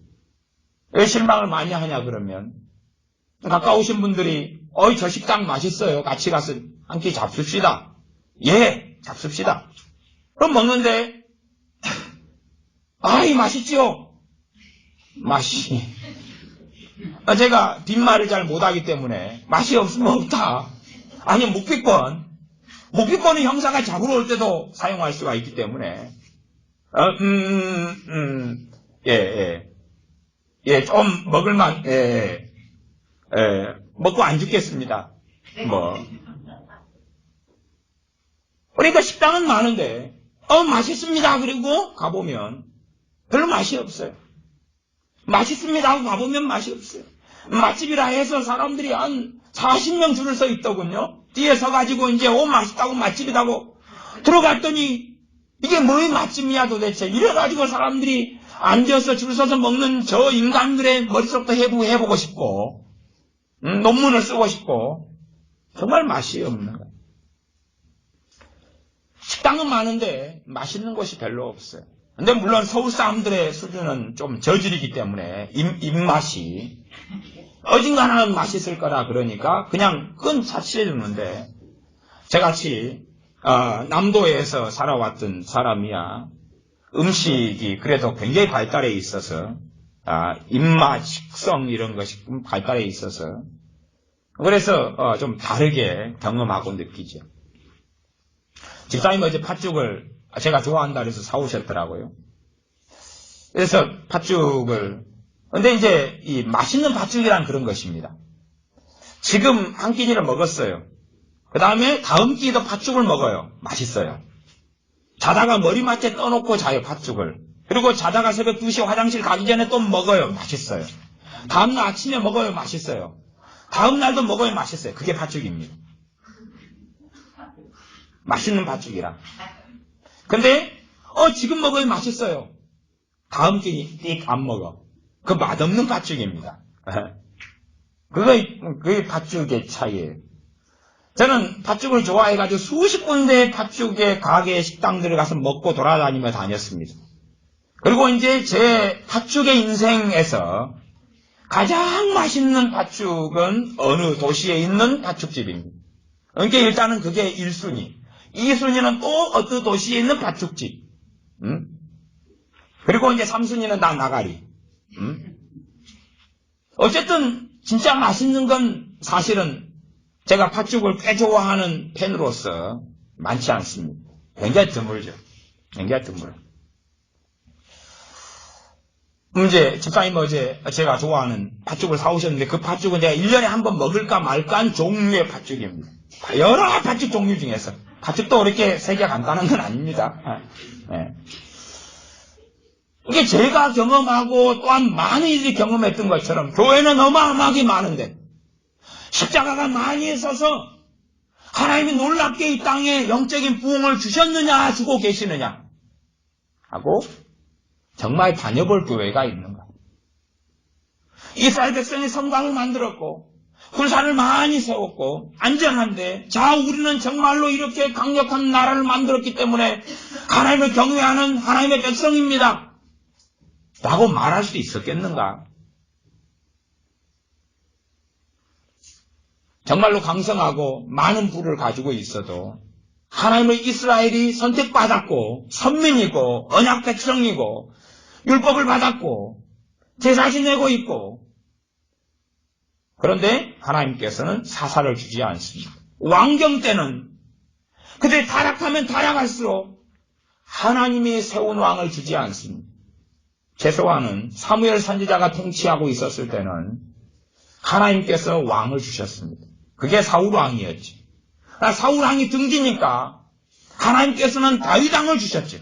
왜 실망을 많이 하냐 그러면 가까우신 분들이 저 식당 맛있어요. 같이 가서 한 끼 잡수시다. 예, 잡수시다. 그럼 먹는데, 아이, 맛있지요? 맛이. 제가 빈말을 잘 못하기 때문에 맛이 없으면 없다. 아니, 묵비권은 형사가 잡으러 올 때도 사용할 수가 있기 때문에, 좀 먹을만, 먹고 안 죽겠습니다. 그러니까 식당은 많은데, 맛있습니다. 그리고 가보면 별로 맛이 없어요. 맛있습니다 하고 가보면 맛이 없어요. 맛집이라 해서 사람들이 한 40명 줄을 서 있더군요. 뒤에 서가지고 이제 맛있다고 맛집이라고 들어갔더니 이게 뭐의 맛집이야 도대체. 이래가지고 사람들이 앉아서 줄 서서 먹는 저 인간들의 머릿속도 해보고 싶고 논문을 쓰고 싶고 정말 맛이 없는 거예요. 식당은 많은데 맛있는 곳이 별로 없어요. 근데 물론 서울 사람들의 수준은 좀 저질이기 때문에 입맛이 어딘가는 맛있을 거라 그러니까 그냥 끈 자취해주는데 저같이 남도에서 살아왔던 사람이야 음식이 그래도 굉장히 발달해 있어서 입맛, 식성 이런 것이 발달해 있어서 그래서 좀 다르게 경험하고 느끼죠. 집사님 어제 팥죽을 제가 좋아한다 그래서 사오셨더라고요. 그래서 팥죽을 근데 이제 이 맛있는 팥죽이란 그런 것입니다. 지금 한 끼니를 먹었어요. 그 다음에 다음 끼도 팥죽을 먹어요. 맛있어요. 자다가 머리맡에 떠놓고 자요 팥죽을. 그리고 자다가 새벽 2시 화장실 가기 전에 또 먹어요. 맛있어요. 다음날 아침에 먹어요. 맛있어요. 다음날도 먹어요. 맛있어요. 그게 팥죽입니다. 맛있는 팥죽이라. 근데 지금 먹어요. 맛있어요. 다음 끼니 띡 안 먹어. 그 맛없는 팥죽입니다. 그게 팥죽의 차이예요. 저는 팥죽을 좋아해가지고 수십 군데 팥죽의 가게 식당들에 가서 먹고 돌아다니며 다녔습니다. 그리고 이제 제 팥죽의 인생에서 가장 맛있는 팥죽은 어느 도시에 있는 팥죽집입니다. 그러니까 일단은 그게 1순위. 2순위는 또 어떤 도시에 있는 팥죽집. 그리고 이제 3순위는 다 나가리. 어쨌든 진짜 맛있는 건 사실은 제가 팥죽을 꽤 좋아하는 팬으로서 많지 않습니다. 굉장히 드물죠. 굉장히 드물어요. 이제 집사님 어제 제가 좋아하는 팥죽을 사오셨는데 그 팥죽은 제가 1년에 한 번 먹을까 말까 한 종류의 팥죽입니다. 여러 팥죽 종류 중에서. 팥죽도 그렇게 세기가 간단한 건 아닙니다. 네. 이게 제가 경험하고 또한 많은 이들이 경험했던 것처럼 교회는 어마어마하게 많은데 십자가가 많이 서서 하나님이 놀랍게 이 땅에 영적인 부흥을 주셨느냐 주고 계시느냐 하고 정말 다녀볼 교회가 있는가. 이스라엘 백성이 성곽을 만들었고 군사를 많이 세웠고 안전한데 자 우리는 정말로 이렇게 강력한 나라를 만들었기 때문에 하나님을 경외하는 하나님의 백성입니다 라고 말할 수 있었겠는가. 정말로 강성하고 많은 부를 가지고 있어도 하나님의 이스라엘이 선택받았고 선민이고 언약 백성이고 율법을 받았고 제사 지내고 있고 그런데 하나님께서는 사사를 주지 않습니다. 왕경 때는 그들이 타락하면 타락할수록 하나님이 세운 왕을 주지 않습니다. 최소한은 사무엘 선지자가 통치하고 있었을 때는 하나님께서 왕을 주셨습니다. 그게 사울 왕이었죠. 사울 왕이 등지니까 하나님께서는 다윗 왕을 주셨죠.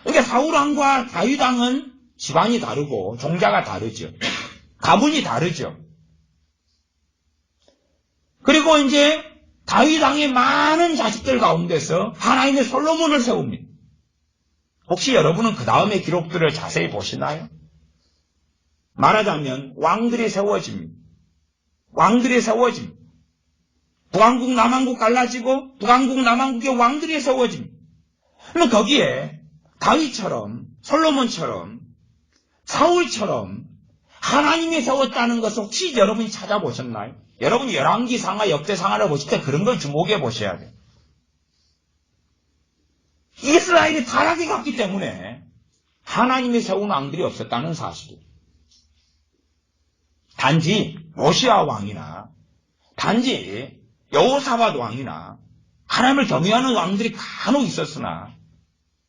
그러니까 사울 왕과 다윗 왕은 집안이 다르고 종자가 다르죠. 가문이 다르죠. 그리고 이제 다윗 왕의 많은 자식들 가운데서 하나님의 솔로몬을 세웁니다. 혹시 여러분은 그 다음의 기록들을 자세히 보시나요? 말하자면 왕들이 세워집니다. 왕들이 세워집니다. 북왕국 남왕국 갈라지고 북왕국 남왕국의 왕들이 세워집니다. 그러면 거기에 다윗처럼 솔로몬처럼 사울처럼 하나님이 세웠다는 것을 혹시 여러분이 찾아보셨나요? 여러분이 열왕기상하 역대상하를 보실 때 그런 걸 주목해 보셔야 돼요. 이스라엘이 타락해 갔기 때문에 하나님이 세운 왕들이 없었다는 사실이에요. 단지 요시야 왕이나 단지 여호사밧 왕이나 하나님을 경외하는 왕들이 간혹 있었으나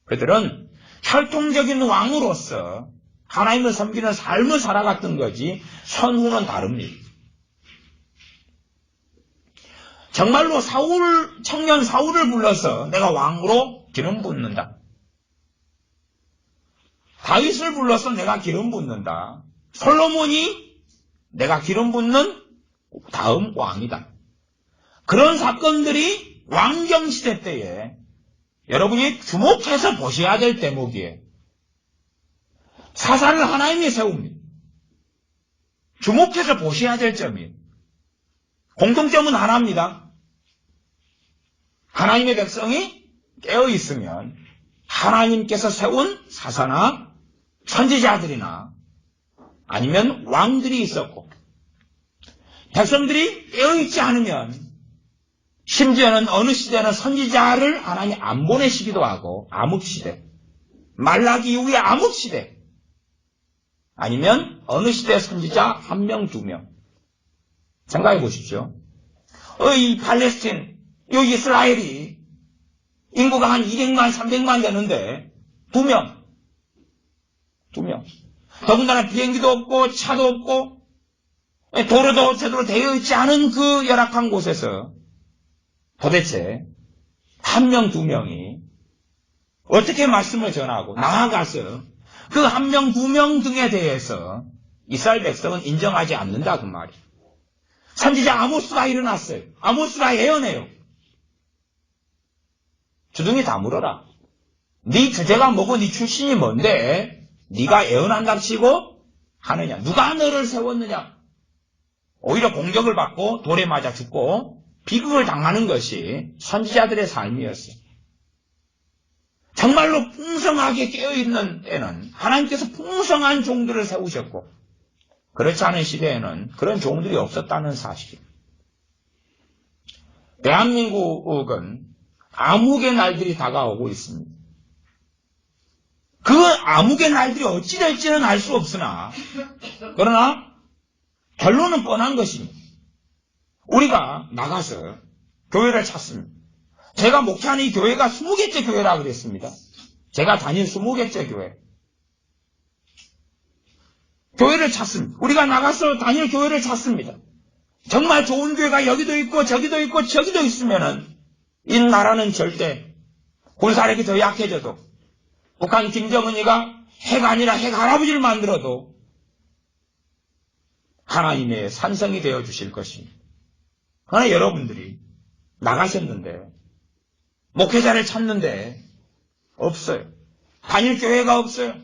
그들은 혈통적인 왕으로서 하나님을 섬기는 삶을 살아갔던 거지 선후는 다릅니다. 정말로 청년 사울을 불러서 내가 왕으로 기름 붓는다. 다윗을 불러서 내가 기름 붓는다. 솔로몬이 내가 기름 붓는 다음 왕이다. 그런 사건들이 왕정시대 때에 여러분이 주목해서 보셔야 될 대목이에요. 사사를 하나님이 세웁니다. 주목해서 보셔야 될 점이에요. 공통점은 하나입니다. 하나님의 백성이 깨어있으면 하나님께서 세운 사사나 선지자들이나 아니면 왕들이 있었고 백성들이 깨어있지 않으면 심지어는 어느 시대는 선지자를 하나님이 안 보내시기도 하고 암흑시대, 말라기 이후의 암흑시대 아니면 어느 시대 선지자 1명, 2명 생각해 보십시오. 이 팔레스틴, 이 이스라엘이 인구가 한 200만, 300만 되는데 2명. 더군다나 비행기도 없고 차도 없고 도로도 제대로 되어 있지 않은 그 열악한 곳에서 도대체 1명, 2명이 어떻게 말씀을 전하고 나아가서 그 1명, 2명 등에 대해서 이스라엘 백성은 인정하지 않는다 그 말이에요. 선지자 아모스가 일어났어요. 아모스가 예언해요. 주둥이 다물어라. 네 주제가 뭐고 네 출신이 뭔데 네가 예언한답시고 하느냐. 누가 너를 세웠느냐. 오히려 공격을 받고 돌에 맞아 죽고 비극을 당하는 것이 선지자들의 삶이었어요. 정말로 풍성하게 깨어있는 때는 하나님께서 풍성한 종들을 세우셨고 그렇지 않은 시대에는 그런 종들이 없었다는 사실입니다. 대한민국은 암흑의 날들이 다가오고 있습니다. 그 암흑의 날들이 어찌 될지는 알 수 없으나 그러나 결론은 뻔한 것입니다. 우리가 나가서 교회를 찾습니다. 제가 목회하는 이 교회가 20개째 교회라 그랬습니다. 제가 다닌 20개째 교회. 교회를 찾습니다. 우리가 나가서 다닐 교회를 찾습니다. 정말 좋은 교회가 여기도 있고 저기도 있고 저기도 있으면은 이 나라는 절대 군사력이 더 약해져도 북한 김정은이가 핵 아니라 핵 할아버지를 만들어도 하나님의 산성이 되어 주실 것입니다. 그러나 여러분들이 나가셨는데 목회자를 찾는데 없어요. 다닐 교회가 없어요.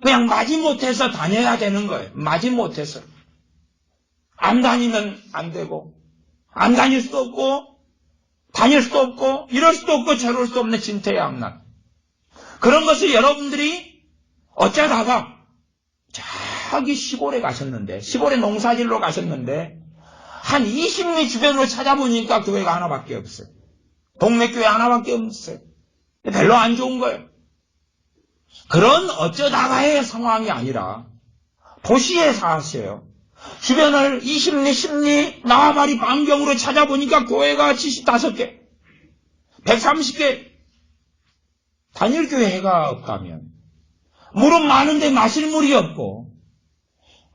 그냥 마지못해서 다녀야 되는 거예요. 마지못해서. 안 다니면 안 되고 안 다닐 수도 없고 다닐 수도 없고 이럴 수도 없고 저럴 수도 없는 진퇴양난. 그런 것을 여러분들이 어쩌다가 저기 시골에 가셨는데 시골에 농사질러 가셨는데 한 20리 주변으로 찾아보니까 교회가 하나밖에 없어요. 동네 교회 하나밖에 없어요. 별로 안 좋은 거예요. 그런 어쩌다가의 상황이 아니라 도시에 사세요. 주변을 20리, 10리 나와바리 반경으로 찾아보니까 교회가 75개, 130개 단일 교회가 없다면 물은 많은데 마실 물이 없고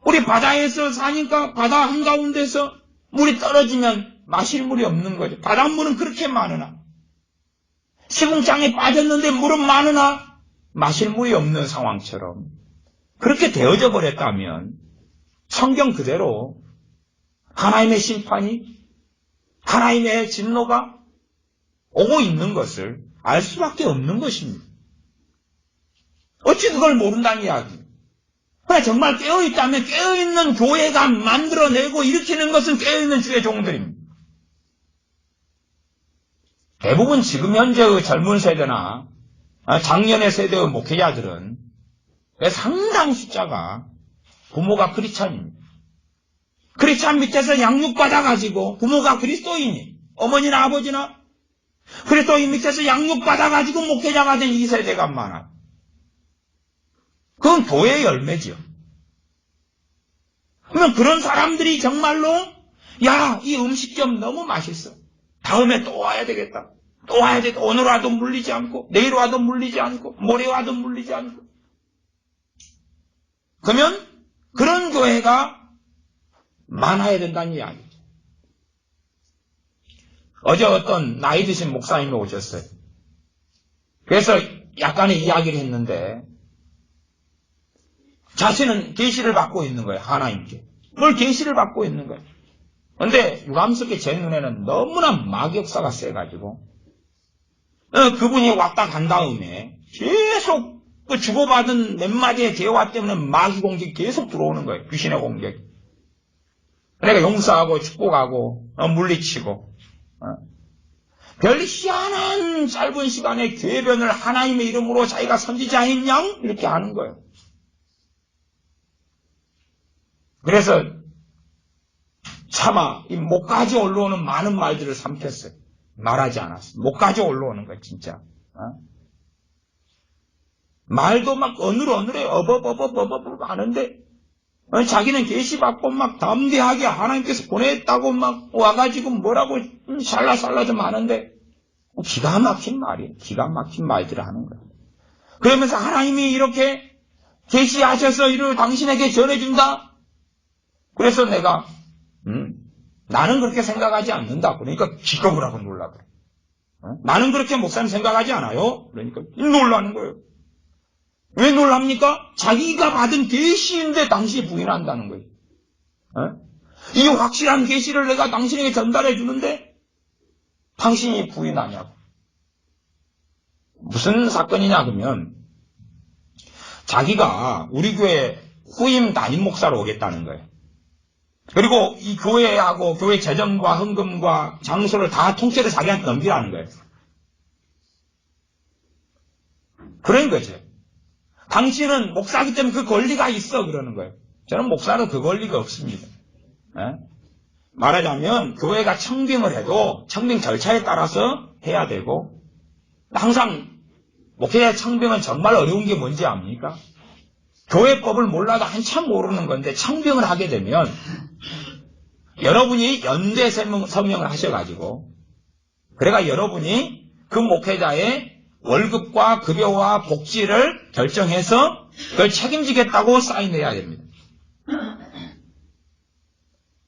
우리 바다에서 사니까 바다 한가운데서 물이 떨어지면 마실 물이 없는 거죠. 바닷물은 그렇게 많으나 시궁장에 빠졌는데 물은 많으나 마실 물이 없는 상황처럼 그렇게 되어져 버렸다면 성경 그대로 하나님의 심판이 하나님의 진노가 오고 있는 것을 알 수밖에 없는 것입니다. 어찌 그걸 모른다는 이야기입니다. 그러나 정말 깨어있다면 깨어있는 교회가 만들어내고 일으키는 것은 깨어있는 주의 종들입니다. 대부분 지금 현재의 젊은 세대나 작년의 세대의 목회자들은 상당 숫자가 부모가 크리스찬입니다. 크리스찬 밑에서 양육받아가지고 부모가 그리스도인이 어머니나 아버지나 그리스도인 밑에서 양육받아가지고 목회자가 된 2세대가 많아요. 그건 교회의 열매지요. 그러면 그런 사람들이 정말로 야, 이 음식점 너무 맛있어. 다음에 또 와야 되겠다. 또 와야 돼. 오늘 와도 물리지 않고 내일 와도 물리지 않고 모레 와도 물리지 않고. 그러면 그런 교회가 많아야 된다는 이야기죠. 어제 어떤 나이 드신 목사님이 오셨어요. 그래서 약간의 이야기를 했는데 자신은 계시를 받고 있는 거예요. 하나님께. 뭘 계시를 받고 있는 거예요. 그런데 유감스럽게 제 눈에는 너무나 마귀역사가 세가지고 그분이 왔다 간 다음에 계속 그 주고받은 몇 마디의 대화 때문에 마귀 공격이 계속 들어오는 거예요. 귀신의 공격이. 내가 용서하고 축복하고 물리치고 별 희한한 짧은 시간에 궤변을 하나님의 이름으로 자기가 선지자인 양 이렇게 하는 거예요. 그래서 차마 이 목까지 올라오는 많은 말들을 삼켰어요. 말하지 않았어요. 목까지 올라오는 거예요. 진짜. 말도 막 어느러느려 어버버버버버 하는데 자기는 계시받고 막 담대하게 하나님께서 보냈다고 막 와가지고 뭐라고 샬라샬라 좀 하는데 기가 막힌 말이에요. 기가 막힌 말들을 하는 거예요. 그러면서 하나님이 이렇게 계시하셔서 이를 당신에게 전해준다. 그래서 내가 나는 그렇게 생각하지 않는다. 그러니까 기겁을 하고 놀라더라고요. 나는 그렇게 목사님 생각하지 않아요. 그러니까 놀라는 거예요. 왜 놀랍니까? 자기가 받은 계시인데 당신이 부인한다는 거예요. 이 확실한 계시를 내가 당신에게 전달해 주는데 당신이 부인하냐고. 무슨 사건이냐 그러면 자기가 우리 교회 후임 담임 목사로 오겠다는 거예요. 그리고 이 교회하고 교회 재정과 헌금과 장소를 다 통째로 자기한테 넘기라는 거예요. 그런 거죠. 당신은 목사기 때문에 그 권리가 있어 그러는 거예요. 저는 목사는 그 권리가 없습니다. 말하자면 교회가 청빙을 해도 청빙 절차에 따라서 해야 되고 항상 목회자 청빙은 정말 어려운 게 뭔지 압니까? 교회법을 몰라도 한참 모르는 건데 청빙을 하게 되면 여러분이 연대 서명을 하셔가지고 그래가 여러분이 그 목회자의 월급과 급여와 복지를 결정해서 그걸 책임지겠다고 사인해야 됩니다.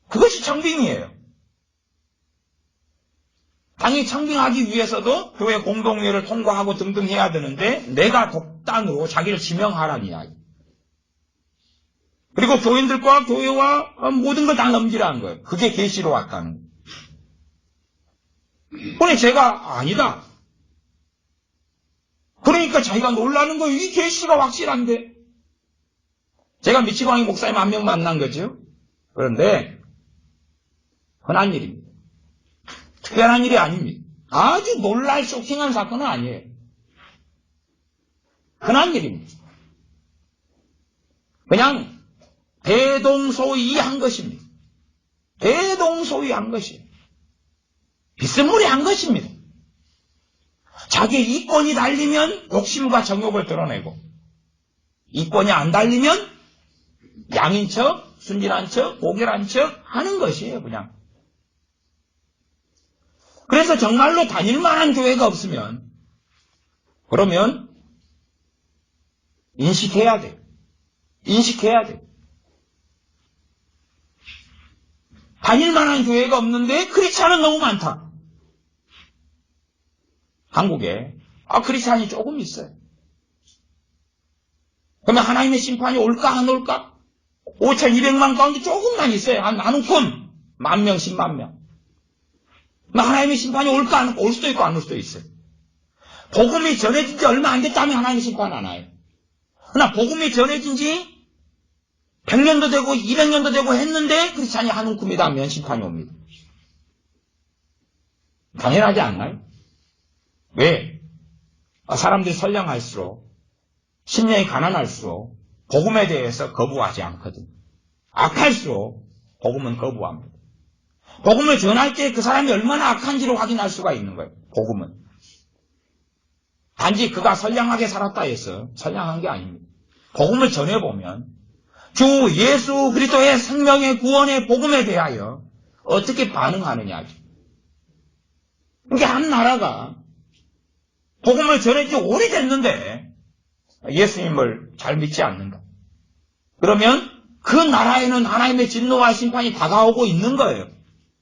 그것이 청빙이에요. 당연히 청빙하기 위해서도 교회 공동회의를 통과하고 등등 해야 되는데 내가 독단으로 자기를 지명하라는 이야기. 그리고 교인들과 교회와 모든 걸 다 넘기라는 거예요. 그게 계시로 왔다는 거예요. 그런데 제가 아니다. 그러니까 자기가 놀라는 거예요. 이 계시가 확실한데. 제가 미치광이 목사님 한 명 만난 거죠. 그런데 흔한 일입니다. 특별한 일이 아닙니다. 아주 놀랄 쇼킹한 사건은 아니에요. 흔한 일입니다. 그냥 대동소이한 것입니다. 대동소이한 것이에요. 비스무리한 것입니다. 자기의 이권이 달리면 욕심과 정욕을 드러내고 이권이 안 달리면 양인 척, 순진한 척, 고결한 척 하는 것이에요. 그냥. 그래서 정말로 다닐만한 교회가 없으면 그러면 인식해야 돼요. 인식해야 돼요. 다닐만한 교회가 없는데 크리스찬은 너무 많다. 한국에 크리스찬이 조금 있어요. 그러면 하나님의 심판이 올까 안 올까? 5,200만 가운데 조금만 있어요. 한 움큼 10,000명, 10만 명. 하나님의 심판이 올까 안 올까? 올 수도 있고 안 올 수도 있어요. 복음이 전해진 지 얼마 안 됐다면 하나님의 심판 안 와요. 그러나 복음이 전해진 지 100년도 되고 200년도 되고 했는데 크리스찬이 한 움큼이다 하면 심판이 옵니다. 당연하지 않나요? 왜? 사람들이 선량할수록 심령이 가난할수록 복음에 대해서 거부하지 않거든. 악할수록 복음은 거부합니다. 복음을 전할 때 그 사람이 얼마나 악한지를 확인할 수가 있는 거예요. 복음은. 단지 그가 선량하게 살았다 해서 선량한 게 아닙니다. 복음을 전해보면 주 예수 그리스도의 생명의 구원의 복음에 대하여 어떻게 반응하느냐죠. 그러니까 한 나라가 복음을 전해 지 오래됐는데 예수님을 잘 믿지 않는다. 그러면 그 나라에는 하나님의 진노와 심판이 다가오고 있는 거예요.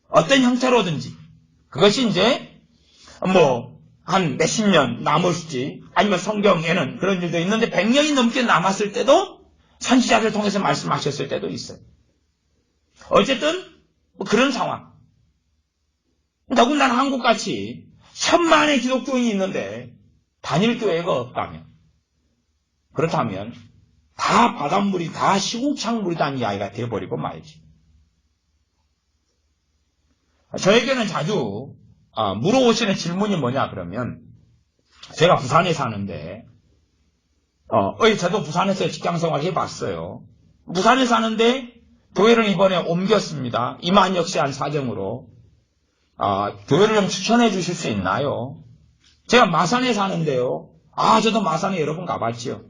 어떤 형태로든지. 그것이 이제 한 몇십 년 남을지, 아니면 성경에는 그런 일도 있는데 100년이 넘게 남았을 때도 선지자를 통해서 말씀하셨을 때도 있어요. 어쨌든 그런 상황. 더군다나 한국같이 천만의 기독교인이 있는데 단일교회가 없다면, 그렇다면 다 바닷물이 다 시궁창물이라는 이야기가 되어버리고 말이지. 저에게는 자주 물어오시는 질문이 뭐냐 그러면, 제가 부산에 사는데 저도 부산에서 직장생활 해봤어요. 부산에 사는데 교회를 이번에 옮겼습니다. 이만역시한 사정으로. 교회를 좀 추천해 주실 수 있나요? 제가 마산에 사는데요. 저도 마산에 여러 번 가봤지요.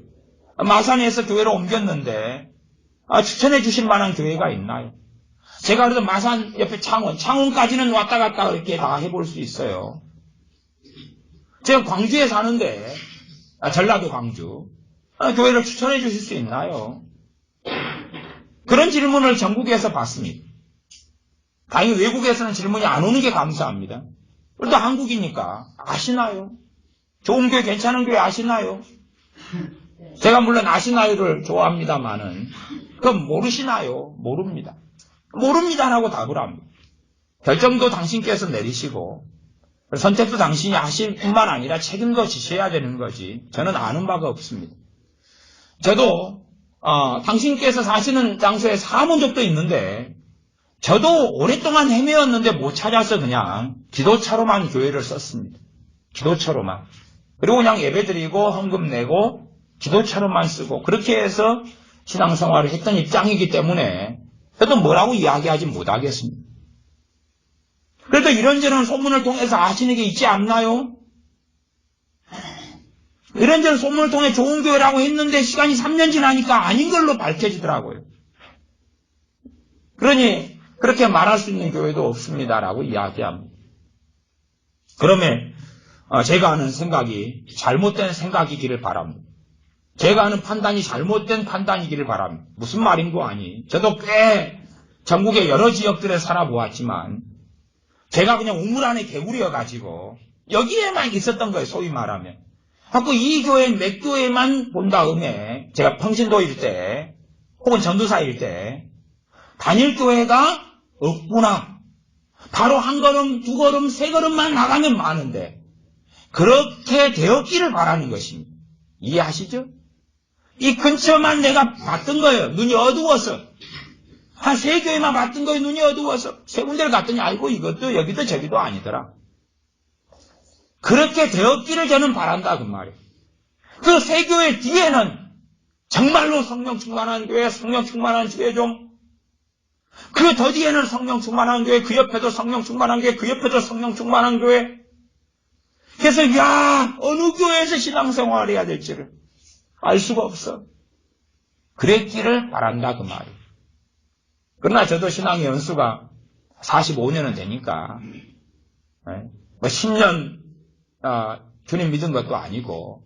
마산에서 교회를 옮겼는데 추천해 주실 만한 교회가 있나요? 제가 그래도 마산 옆에 창원까지는 왔다 갔다 이렇게 다 해볼 수 있어요. 제가 광주에 사는데, 전라도 광주, 교회를 추천해 주실 수 있나요? 그런 질문을 전국에서 받습니다. 다행히 외국에서는 질문이 안 오는 게 감사합니다. 그래도 한국이니까 아시나요? 좋은 교회, 괜찮은 교회 아시나요? 제가 물론 아시나요를 좋아합니다마는 그건 모르시나요? 모릅니다. 모릅니다라고 답을 합니다. 결정도 당신께서 내리시고 선택도 당신이 하실 뿐만 아니라 책임도 지셔야 되는 거지, 저는 아는 바가 없습니다. 저도 당신께서 사시는 장소에 사문 적도 있는데 저도 오랫동안 헤매었는데 못 찾아서 그냥 기도처로만 교회를 썼습니다. 기도처로만. 그리고 그냥 예배드리고 헌금 내고 기도처로만 쓰고 그렇게 해서 신앙생활을 했던 입장이기 때문에 저도 뭐라고 이야기하지 못하겠습니다. 그래도 이런저런 소문을 통해서 아시는 게 있지 않나요? 이런저런 소문을 통해 좋은 교회라고 했는데 시간이 3년 지나니까 아닌 걸로 밝혀지더라고요. 그러니 그렇게 말할 수 있는 교회도 없습니다라고 이야기합니다. 그러면 제가 하는 생각이 잘못된 생각이기를 바랍니다. 제가 하는 판단이 잘못된 판단이기를 바랍니다. 무슨 말인고 아니. 저도 꽤 전국의 여러 지역들에 살아보았지만 제가 그냥 우물 안에 개구리여가지고 여기에만 있었던 거예요. 소위 말하면. 자꾸 이 교회 몇 교회만 본 다음에 제가 평신도일 때 혹은 전도사일 때 단일교회가 없구나. 바로 한 걸음, 두 걸음, 세 걸음만 나가면 많은데 그렇게 되었기를 바라는 것입니다. 이해하시죠? 이 근처만 내가 봤던 거예요. 눈이 어두워서. 한 세 교회만 봤던 거예요. 눈이 어두워서. 세 군데를 갔더니 아이고 이것도 여기도 저기도 아니더라. 그렇게 되었기를 저는 바란다 그 말이에요. 그 세 교회 뒤에는 정말로 성령 충만한 교회, 성령 충만한 주회종, 그 더 뒤에는 성령 충만한 교회, 그 옆에도 성령 충만한 교회, 그 옆에도 성령 충만한 교회. 그래서 어느 교회에서 신앙생활을 해야 될지를 알 수가 없어. 그랬기를 바란다 그 말이에요. 그러나 저도 신앙의 연수가 45년은 되니까 10년 주님 믿은 것도 아니고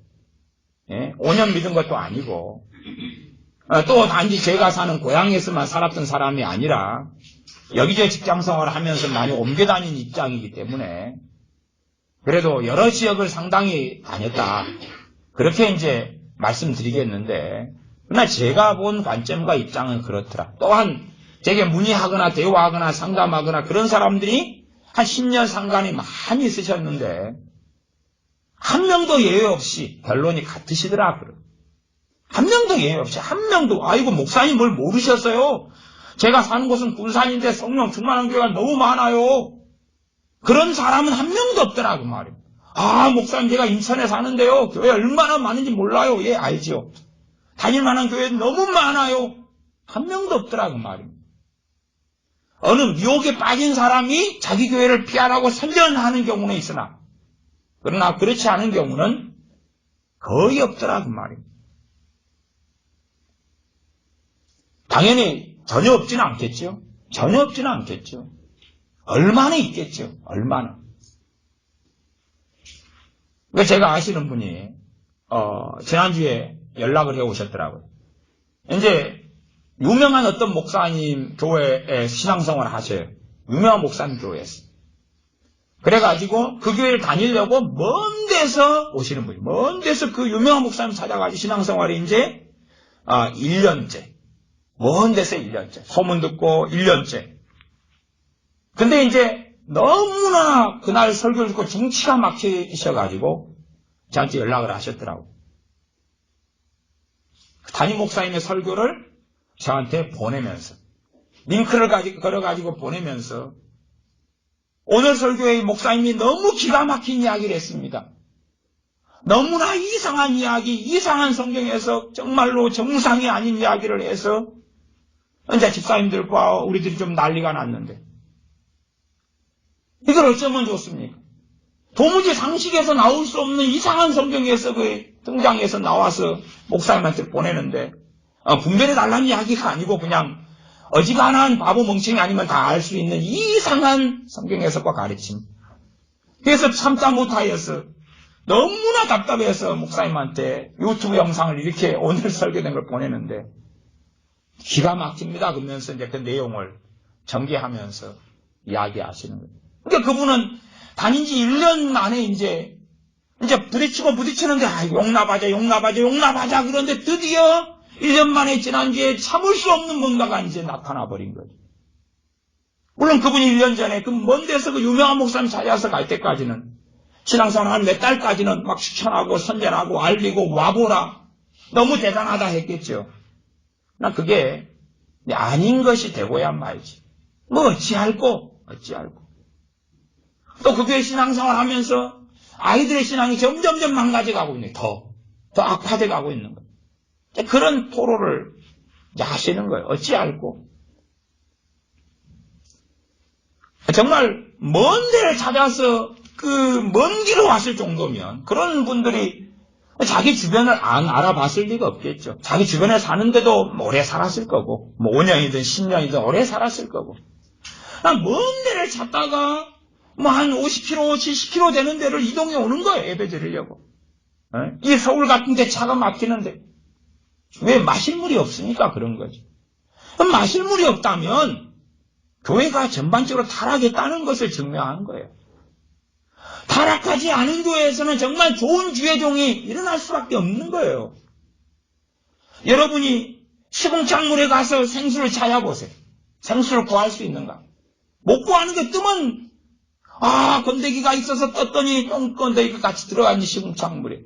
5년 믿은 것도 아니고 또 단지 제가 사는 고향에서만 살았던 사람이 아니라 여기저기 직장생활을 하면서 많이 옮겨 다닌 입장이기 때문에 그래도 여러 지역을 상당히 다녔다. 그렇게 이제 말씀드리겠는데, 그러나 제가 본 관점과 입장은 그렇더라. 또한 제게 문의하거나 대화하거나 상담하거나 그런 사람들이 한 10년 상간이 많이 있으셨는데 한 명도 예외 없이 결론이 같으시더라. 한 명도 예외 없이, 한 명도. 아이고 목사님 뭘 모르셨어요? 제가 사는 곳은 군산인데 성령 충만한 교회가 너무 많아요. 그런 사람은 한 명도 없더라 그 말이에요. 목사님 제가 인천에 사는데요. 교회 얼마나 많은지 몰라요. 예, 알지요. 다닐만한 교회 너무 많아요. 한 명도 없더라 그 말입니다. 어느 유혹에 빠진 사람이 자기 교회를 피하라고 선전하는 경우는 있으나 그러나 그렇지 않은 경우는 거의 없더라 그 말입니다. 당연히 전혀 없지는 않겠죠. 전혀 없지는 않겠죠. 얼마나 있겠죠. 얼마나. 그러니까 제가 아시는 분이 지난주에 연락을 해 오셨더라고요. 이제 유명한 어떤 목사님 교회에 신앙생활을 하셔요. 유명한 목사님 교회에서. 그래가지고 그 교회를 다니려고 먼 데서 오시는 분이, 먼 데서 그 유명한 목사님 찾아가지고 신앙생활이 이제 1년째. 먼 데서 1년째. 소문 듣고 1년째. 근데 이제 너무나 그날 설교를 듣고 정치가 막히셔가지고 저한테 연락을 하셨더라고요. 담임 목사님의 설교를 저한테 보내면서 링크를 걸어가지고 보내면서 오늘 설교의 목사님이 너무 기가 막힌 이야기를 했습니다. 너무나 이상한 이야기, 이상한 성경에서 정말로 정상이 아닌 이야기를 해서 이제 집사님들과 우리들이 좀 난리가 났는데 이걸 어쩌면 좋습니까? 도무지 상식에서 나올 수 없는 이상한 성경에서 그 등장해서 나와서 목사님한테 보내는데 분별해달라는 이야기가 아니고 그냥 어지간한 바보 멍청이 아니면 다 알 수 있는 이상한 성경 해석과 가르침. 그래서 참다 못하여서 너무나 답답해서 목사님한테 유튜브 영상을 이렇게 오늘 설교된 걸 보내는데 기가 막힙니다. 그러면서 이제 그 내용을 전개하면서 이야기하시는 거예요. 그러니까 그분은 다닌 지 1년 만에 이제 부딪히고 부딪히는데 용납하자 그런데 드디어 1년 만에 지난주에 참을 수 없는 뭔가가 이제 나타나 버린 거죠. 물론 그분이 1년 전에 그 먼 데서 그 유명한 목사님 찾아서 갈 때까지는 신앙생활 한 몇 달까지는 막 추천하고 선전하고 알리고 와보라 너무 대단하다 했겠죠. 나 그게 아닌 것이 되고야 말이지. 뭐 어찌할꼬. 또 그 교회 신앙생활 하면서 아이들의 신앙이 점점점 망가져가고 있네. 더 악화돼가고 있는 거예요. 그런 토로를 하시는 거예요. 어찌할꼬. 정말 먼 데를 찾아서 그 먼 길을 왔을 정도면 그런 분들이 자기 주변을 안 알아봤을 리가 없겠죠. 자기 주변에 사는데도 오래 살았을 거고, 뭐 5년이든 10년이든 오래 살았을 거고. 먼 데를 찾다가 뭐 한 50km, 70km 되는 데를 이동해 오는 거예요. 예배 드리려고. 이 서울 같은 데 차가 막히는데 왜 마실 물이 없으니까 그런 거지. 그럼 마실 물이 없다면 교회가 전반적으로 타락했다는 것을 증명한 거예요. 타락하지 않은 교회에서는 정말 좋은 주의종이 일어날 수밖에 없는 거예요. 여러분이 시궁창물에 가서 생수를 찾아보세요. 생수를 구할 수 있는가? 못 구하는 게 뜨면 건더기가 있어서 떴더니 똥건더기가 같이 들어가니 시궁창물에.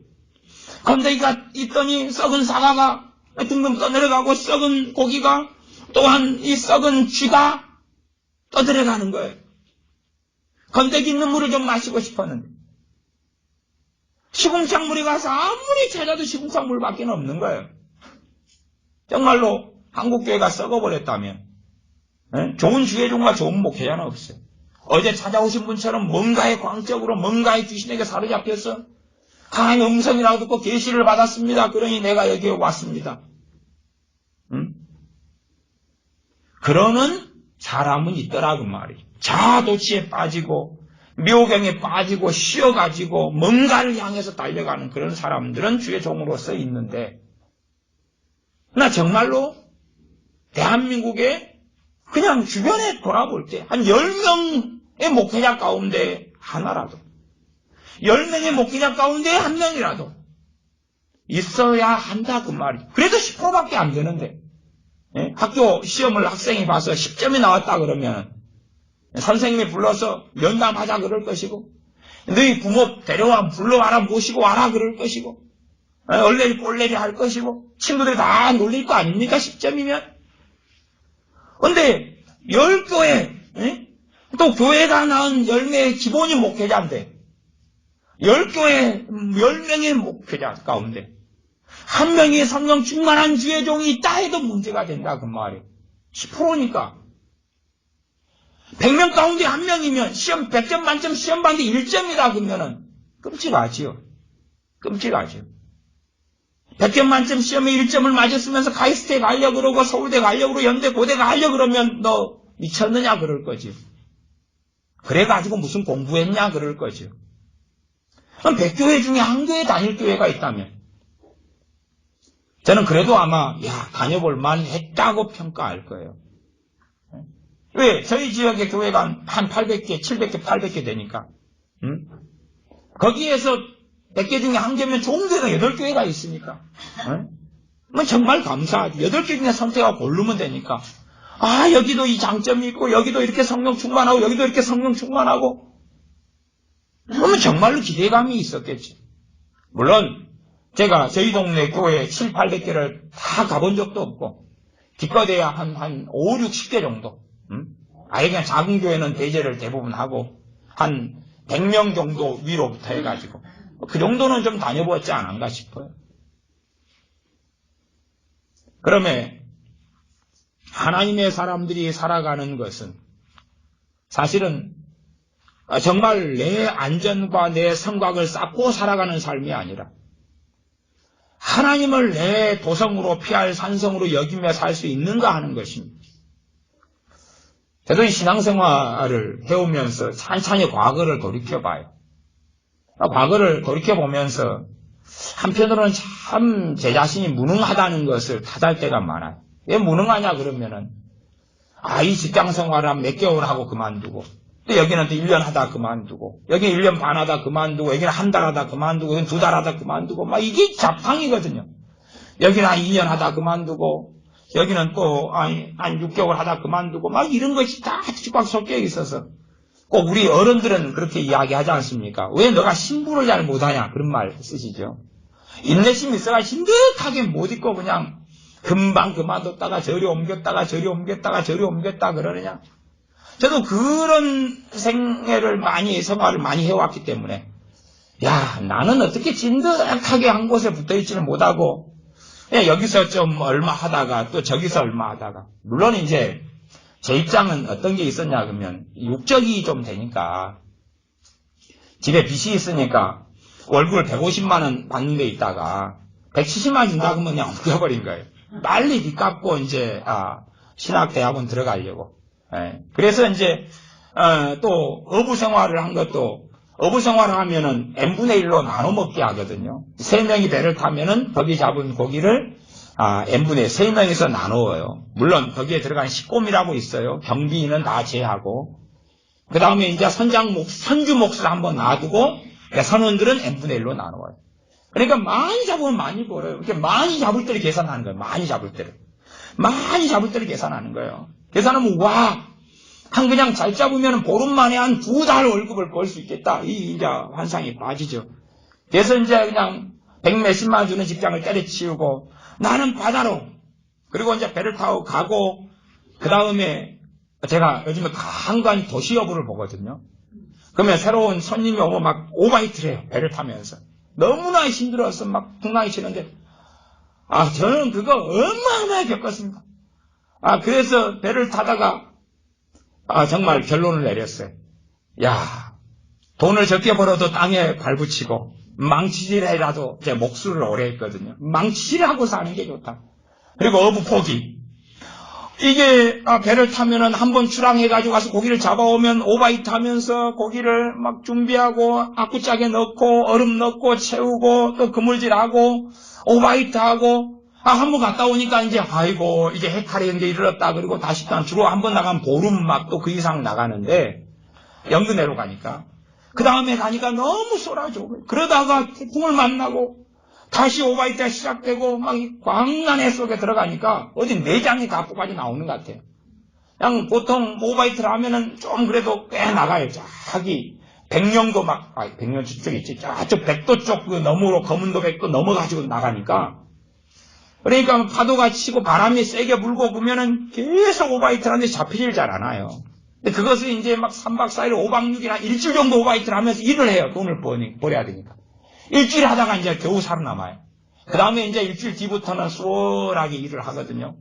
건더기가 있더니 썩은 사과가 둥둥 떠내려가고 썩은 고기가 또한 이 썩은 쥐가 떠들어가는 거예요. 건더기 있는 물을 좀 마시고 싶었는데 시궁창물에 가서 아무리 찾아도 시궁창물밖에 없는 거예요. 정말로 한국교회가 썩어버렸다면 좋은 주의종과 좋은 목회자는 없어요. 어제 찾아오신 분처럼 뭔가의 광적으로 뭔가의 귀신에게 사로잡혀서 하나님의 음성이라고 듣고 계시를 받았습니다. 그러니 내가 여기에 왔습니다. 그러는 사람은 있더라 그 말이죠. 자아도취에 빠지고 묘경에 빠지고 쉬어가지고 뭔가를 향해서 달려가는 그런 사람들은 주의 종으로서 있는데 나 정말로 대한민국에 그냥 주변에 돌아볼 때 한 10명의 목회자 가운데 하나라도 10명의 목회자 가운데 한 명이라도 있어야 한다 그 말이죠. 그래도 10%밖에 안 되는데 학교 시험을 학생이 봐서 10점이 나왔다 그러면 선생님이 불러서 면담하자 그럴 것이고 너희 부모 데려와 불러와라 모시고 와라 그럴 것이고 얼레리 꼴레리 할 것이고 친구들이 다 놀릴 거 아닙니까? 10점이면. 근데 10교회 또 교회가 낳은 10명의 기본이 목회자인데 10교회 10명의 목회자 가운데 한 명이 성령 충만한 주의 종이 있다 해도 문제가 된다 그 말이에요. 10%니까. 100명 가운데 한 명이면 시험 100점 만점 시험 봤는데 1점이다 그러면은 끔찍하지요. 끔찍하죠. 100점 만점 시험에 1점을 맞았으면서 카이스트에 가려고 그러고 서울대 가려고 그러고 연대 고대 가려고 그러면 너 미쳤느냐 그럴 거지. 그래가지고 무슨 공부했냐 그럴 거죠. 그럼 100교회 중에 한 교회 다닐 교회가 있다면 저는 그래도 아마 다녀볼 만했다고 평가할 거예요. 왜? 저희 지역의 교회가 한 800개, 700개, 800개 되니까 거기에서 100개 중에 한 개면 좋은 교회가 8교회가 있으니까 정말 감사하지. 8개 중에 선택하고 고르면 되니까 여기도 이 장점이 있고 여기도 이렇게 성령 충만하고 여기도 이렇게 성령 충만하고 그러면 정말로 기대감이 있었겠지. 물론 제가 저희 동네 교회 7, 800개를 다 가본 적도 없고 기껏해야 한 5, 60개 정도 아예 그냥 작은 교회는 배제를 대부분 하고 한 100명 정도 위로부터 해가지고 그 정도는 좀 다녀보았지 않은가 싶어요. 그러면 하나님의 사람들이 살아가는 것은 사실은 정말 내 안전과 내 성곽을 쌓고 살아가는 삶이 아니라 하나님을 내 도성으로 피할 산성으로 여기며 살 수 있는가 하는 것입니다. 저도 이 신앙생활을 해오면서 찬찬히 과거를 돌이켜봐요. 과거를 돌이켜보면서 한편으로는 참 제 자신이 무능하다는 것을 탓할 때가 많아요. 왜 무능하냐 그러면은 이 직장생활을 한 몇 개월 하고 그만두고 또 여기는 또 1년 하다 그만두고 여기는 1년 반 하다 그만두고 여기는 한 달 하다 그만두고 여기는 2달 하다 그만두고 이게 잡탕이거든요. 여기는 한 2년 하다 그만두고 여기는 또 한 6개월 하다 그만두고 이런 것이 다 뒤집박 섞여 있어서 꼭 우리 어른들은 그렇게 이야기하지 않습니까? 왜 너가 신부를 잘 못하냐 그런 말 쓰시죠. 인내심이 있어가 힘들하게 못 있고 그냥 금방 그만뒀다가 저리 옮겼다가 저리 옮겼다가 저리 옮겼다 그러느냐. 저도 그런 생활을 많이 해왔기 때문에 나는 어떻게 진득하게 한 곳에 붙어있지는 못하고 그냥 여기서 좀 얼마 하다가 또 저기서 얼마 하다가 물론 이제 제 입장은 어떤 게 있었냐 그러면 육적이 좀 되니까 집에 빚이 있으니까 월급을 150만 원 받는 데 있다가 170만 원 준다 그러면 그냥 옮겨버린 거예요. 빨리 빚 갚고 이제 신학대학원 들어가려고. 그래서 이제 또 어부 생활을 한 것도 어부 생활을 하면은 n분의 1로 나눠 먹게 하거든요. 3명이 배를 타면은 거기 잡은 고기를 n분의 3명이서 나누어요. 물론 거기에 들어간 식곰이라고 있어요. 경비인은 다 제하고. 그 다음에 이제 선주 몫을 한번 놔두고 선원들은 n분의 1로 나누어요. 그러니까 많이 잡으면 많이 벌어요. 이렇게 많이 잡을 때를 계산하는 거예요. 많이 잡을 때를 계산하는 거예요. 계산하면 그냥 잘 잡으면 보름 만에 한 2달 월급을 벌 수 있겠다. 이제 환상이 빠지죠. 그래서 이제 그냥 100몇십만 원 주는 직장을 때려치우고 나는 바다로 그리고 이제 배를 타고 가고 그 다음에 제가 요즘에 간간히 도시 여부를 보거든요. 그러면 새로운 손님이 오면 막 오바이트를 해요. 배를 타면서. 너무나 힘들어서 막 풍랑이 치는데 저는 그거 어마어마하게 겪었습니다. 그래서 배를 타다가 정말 결론을 내렸어요. 돈을 적게 벌어도 땅에 발붙이고 망치질이라도 제 목수를 오래 했거든요. 망치질하고 사는 게 좋다. 그리고 어부 포기. 이게 배를 타면은 한번 출항해가지고 가서 고기를 잡아오면 오바이트 하면서 고기를 막 준비하고 아쿠짝에 넣고 얼음 넣고 채우고 또 그물질하고 오바이트하고 한번 갔다 오니까 이제 이게 해탈이 이제 이르렀다. 그리고 다시 또 주로 한번 나가면 보름 막 또 그 이상 나가는데 연근해로 가니까 그 다음에 가니까 너무 쏘라죠. 그러다가 태풍을 만나고 다시 오바이트가 시작되고 막 광란해 속에 들어가니까 어디 내장이 다 뽑아져 나오는 것 같아요. 그냥 보통 오바이트를 하면은 좀 그래도 꽤 나가요. 저기 백령도 백령 쪽 있지. 저쪽 백도 쪽 그 너머로 검은도 백도 넘어가지고 나가니까 그러니까 파도가 치고 바람이 세게 불고 보면은 계속 오바이트를 하는데 잡히질 잘 않아요. 근데 그것을 이제 막 3박 4일 5박 6일 한 일주일 정도 오바이트를 하면서 일을 해요. 돈을 벌어야 되니까. 일주일 하다가 이제 겨우 살아남아요. 그 다음에 이제 일주일 뒤부터는 수월하게 일을 하거든요.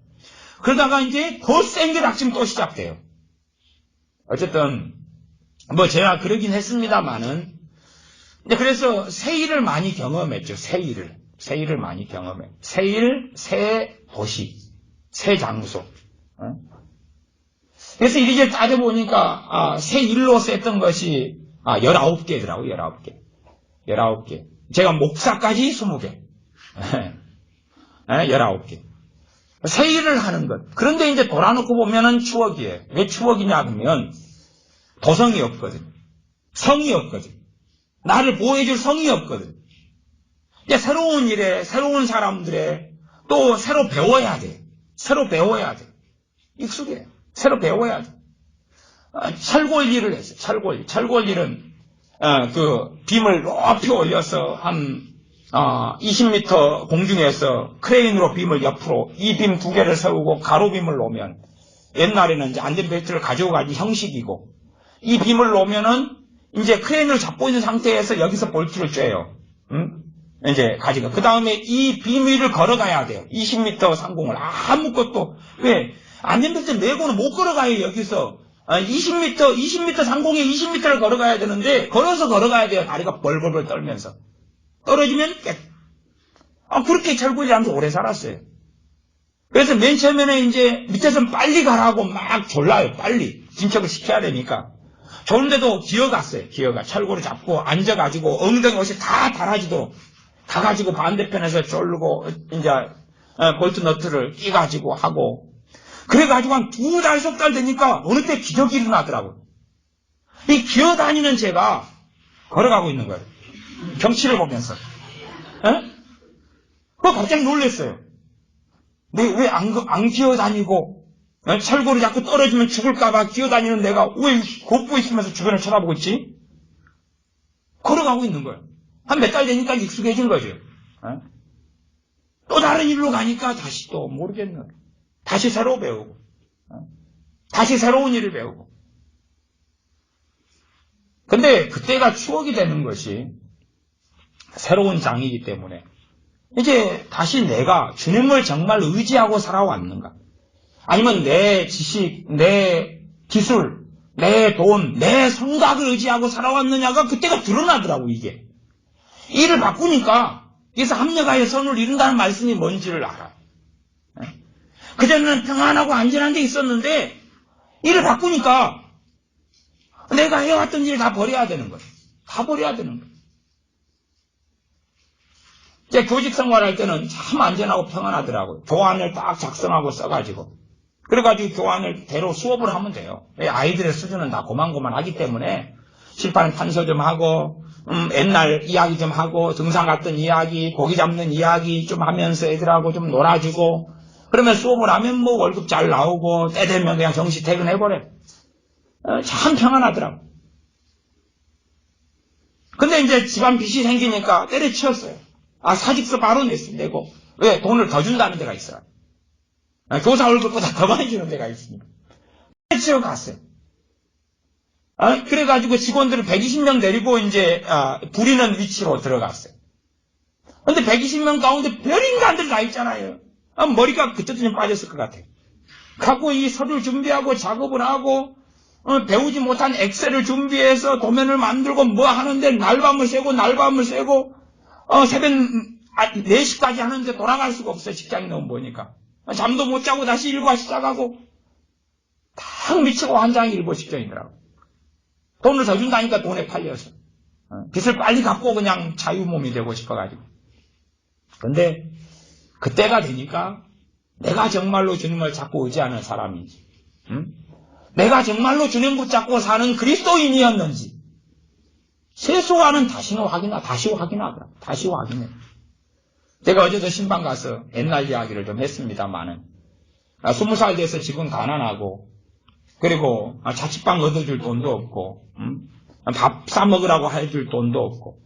그러다가 이제 더 센 게 닥치면 또 시작돼요. 어쨌든 뭐 제가 그러긴 했습니다만은, 그래서 새 일을 많이 경험했죠. 새 일을 많이 경험해. 새 일, 새 도시, 새 장소. 그래서 이리저리 따져보니까 새 일로 썼던 것이 19개더라고요. 19개. 제가 목사까지 20개. 19개. 새 일을 하는 것. 그런데 이제 돌아놓고 보면은 추억이에요. 왜 추억이냐 그러면 도성이 없거든. 성이 없거든. 나를 보호해줄 성이 없거든. 이제 새로운 일에, 새로운 사람들에 또 새로 배워야 돼. 익숙해. 새로 배워야 돼. 철골 일을 했어요. 철골 일은, 그, 빔을 높이 올려서 한, 20m 공중에서 크레인으로 빔을 옆으로, 이 빔 2개를 세우고 가로빔을 놓으면, 옛날에는 이제 안전벨트를 가지고 가는 형식이고, 이 빔을 놓으면은, 이제 크레인을 잡고 있는 상태에서 여기서 볼트를 쬐요. 이제 가지고. 그 다음에 이 빔 위를 걸어가야 돼요. 20m 상공을. 아무것도. 왜? 안전벨트 메고는 못 걸어가요, 여기서. 20m 상공에 20m를 걸어가야 되는데, 걸어가야 돼요. 다리가 벌벌벌 떨면서. 떨어지면 그렇게 철구지 하면서 오래 살았어요. 그래서 맨 처음에는 이제 밑에서 빨리 가라고 막 졸라요. 빨리. 진척을 시켜야 되니까. 졸는데도 기어갔어요. 철구를 잡고 앉아가지고 엉덩이 옷이 다 달아지도록 가가지고 반대편에서 졸르고 이제 볼트 너트를 끼가지고 하고 그래가지고 한 2달, 3달 되니까 어느 때 기적이 일어나더라고요. 이 기어다니는 제가 걸어가고 있는 거예요. 경치를 보면서. 그거 갑자기 놀랐어요. 왜 안 기어다니고 철골이 자꾸 떨어지면 죽을까봐 기어다니는 내가 왜 걷고 있으면서 주변을 쳐다보고 있지? 걸어가고 있는 거예요. 한 몇 달 되니까 익숙해진 거죠. 또 다른 일로 가니까 다시 또 모르겠는. 다시 새로 배우고. 다시 새로운 일을 배우고. 근데 그때가 추억이 되는 것이 새로운 장이기 때문에 이제 다시 내가 주님을 정말 의지하고 살아왔는가? 아니면 내 지식, 내 기술, 내 돈, 내 성각을 의지하고 살아왔느냐가 그때가 드러나더라고, 이게. 일을 바꾸니까, 그래서 합력하여 선을 이룬다는 말씀이 뭔지를 알아. 그전에는 평안하고 안전한 데 있었는데, 일을 바꾸니까, 내가 해왔던 일을 다 버려야 되는 거야. 다 버려야 되는 거야. 제 교직 생활할 때는 참 안전하고 평안하더라고요. 교환을 딱 작성하고 써가지고. 그래가지고 교환을 대로 수업을 하면 돼요. 아이들의 수준은 다 고만고만하기 때문에 칠판 판서 좀 하고 옛날 이야기 좀 하고 등산 갔던 이야기, 고기 잡는 이야기 좀 하면서 애들하고 좀 놀아주고 그러면 수업을 하면 뭐 월급 잘 나오고 때 되면 그냥 정시 퇴근해버려. 참 평안하더라고. 근데 이제 집안 빚이 생기니까 때려치웠어요. 사직서 바로 내고. 왜? 돈을 더 준다는 데가 있어요. 교사 월급보다 더 많이 주는 데가 있으니까. 때려치워 갔어요. 그래가지고 직원들을 120명 데리고 이제, 부리는 위치로 들어갔어요. 근데 120명 가운데 별인간들 다 있잖아요. 머리가 그때도 좀 빠졌을 것 같아요. 갖고 이 서류를 준비하고 작업을 하고, 배우지 못한 엑셀을 준비해서 도면을 만들고 뭐 하는데 날밤을 새고, 새벽 4시까지 하는데 돌아갈 수가 없어요. 직장인 놈 보니까. 잠도 못 자고 다시 일과 시작하고, 딱 미치고 환장이 일보 직전이더라고. 돈을 더 준다니까 돈에 팔려서. 빚을 빨리 갚고 그냥 자유몸이 되고 싶어가지고. 근데, 그때가 되니까, 내가 정말로 주님을 잡고 의지하는 사람인지, 내가 정말로 주님 붙잡고 사는 그리스도인이었는지, 세수와는 다시 확인하더라. 다시 확인해. 제가 어제도 신방 가서 옛날 이야기를 좀 했습니다만은, 20살 돼서 지금 가난하고, 그리고 자취방 얻어줄 돈도 없고, 밥 사먹으라고 해줄 돈도 없고.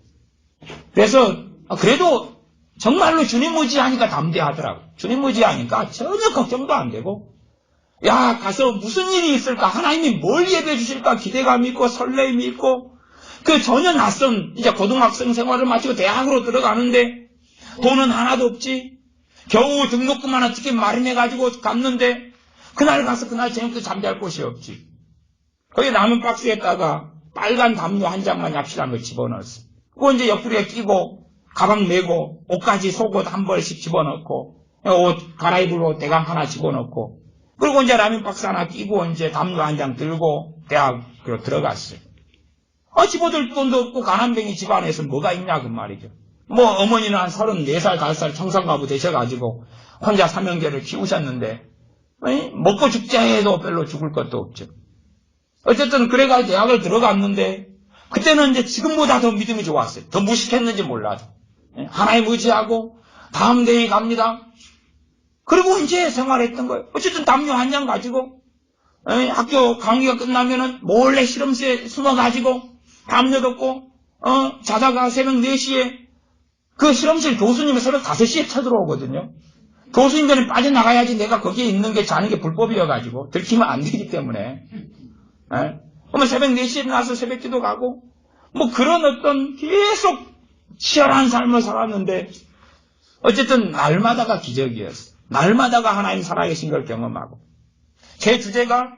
그래서, 그래도 정말로 주님 의지하니까 담대하더라고. 주님 의지하니까 전혀 걱정도 안 되고, 가서 무슨 일이 있을까? 하나님이 뭘 예배해 주실까? 기대감이 있고, 설레임이 있고, 전혀 낯선, 이제 고등학생 생활을 마치고 대학으로 들어가는데, 돈은 하나도 없지. 겨우 등록금만 어떻게 마련해가지고 갔는데 그날 가서 그날 저녁도 잠잘 곳이 없지. 거기 라면 박스에다가 빨간 담요 한 장만 얍실한 걸 집어넣었어. 그거 이제 옆구리에 끼고 가방 메고 옷까지 속옷 한 벌씩 집어넣고 옷 갈아입을 대강 하나 집어넣고 그리고 이제 라면 박스 하나 끼고 이제 담요 한 장 들고 대학으로 들어갔어요. 집어들 돈도 없고 가난뱅이 집안에서 뭐가 있냐 그 말이죠. 뭐 어머니는 한 34살 5살 청산가부 되셔가지고 혼자 삼형제를 키우셨는데 먹고 죽자 해도 별로 죽을 것도 없죠. 어쨌든 그래가 대학을 들어갔는데 그때는 이제 지금보다 더 믿음이 좋았어요. 더 무식했는지 몰라도 하나님 의지하고 다음 대회 갑니다. 그리고 이제 생활했던 거예요. 어쨌든 담요 한 장 가지고 학교 강의가 끝나면은 몰래 실험실에 숨어가지고 담요 덮고 자다가 새벽 4시에 그 실험실 교수님이 새벽 5시에 쳐들어오거든요. 교수님 전에 빠져나가야지 내가 거기에 있는 게 자는 게 불법이어가지고 들키면 안 되기 때문에 그러면 새벽 4시에 일어나서 새벽 기도 가고 뭐 그런 어떤 계속 치열한 삶을 살았는데 어쨌든 날마다가 기적이었어요. 날마다가 하나님 살아계신 걸 경험하고 제 주제가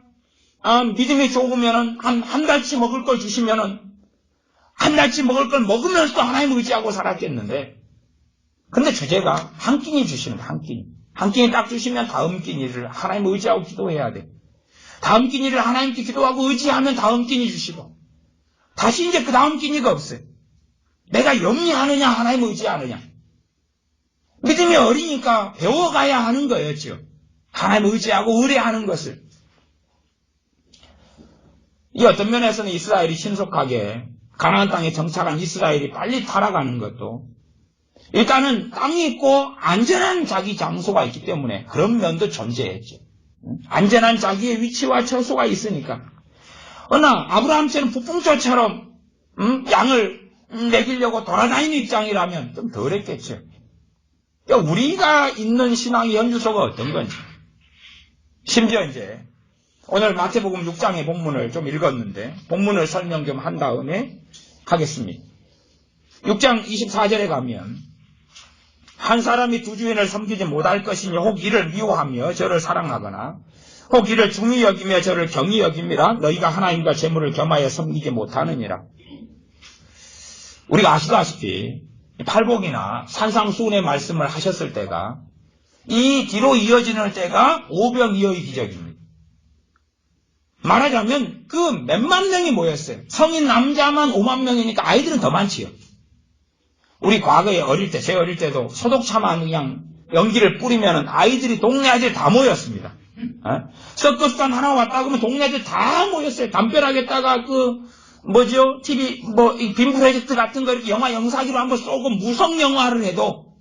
믿음이 좋으면은 한 달치 먹을 걸 주시면은 한 달치 먹을 걸 먹으면서도 하나님 의지하고 살았겠는데 근데 주제가 한 끼니 주시는 거예요. 한 끼니 딱 주시면 다음 끼니를 하나님 의지하고 기도해야 돼. 다음 끼니를 하나님께 기도하고 의지하면 다음 끼니 주시고 다시 이제 그 다음 끼니가 없어요. 내가 염려하느냐 하나님 의지하느냐. 믿음이 어리니까 배워가야 하는 거였죠. 하나님 의지하고 의뢰하는 것을. 이 어떤 면에서는 이스라엘이 신속하게 가나안 땅에 정착한 이스라엘이 빨리 타락하는 것도 일단은 땅이 있고 안전한 자기 장소가 있기 때문에 그런 면도 존재했죠. 안전한 자기의 위치와 처소가 있으니까. 그러나 아브라함처럼 북풍초처럼 양을 먹이려고 돌아다니는 입장이라면 좀 덜했겠죠. 그러니까 우리가 있는 신앙의 현주소가 어떤 건지. 심지어 이제 오늘 마태복음 6장의 본문을 좀 읽었는데 본문을 설명 좀 한 다음에 하겠습니다. 6장 24절에 가면 한 사람이 두 주인을 섬기지 못할 것이니 혹 이를 미워하며 저를 사랑하거나 혹 이를 중히 여기며 저를 경히 여김이라 너희가 하나님과 재물을 겸하여 섬기지 못하느니라. 우리가 아시다시피 팔복이나 산상수훈의 말씀을 하셨을 때가 이 뒤로 이어지는 때가 오병이어의 기적입니다. 말하자면 그 몇만 명이 모였어요. 성인 남자만 5만 명이니까 아이들은 더 많지요. 우리 과거에 어릴 때, 제 어릴 때도 소독차만 그냥 연기를 뿌리면 아이들이 동네 아이들 다 모였습니다. 서커스단 하나 왔다 그러면 동네 아이들 다 모였어요. 담벼락에다가 TV, 빔 프로젝트 같은 거 이렇게 영화 영상기로 한번 쏘고 무성 영화를 해도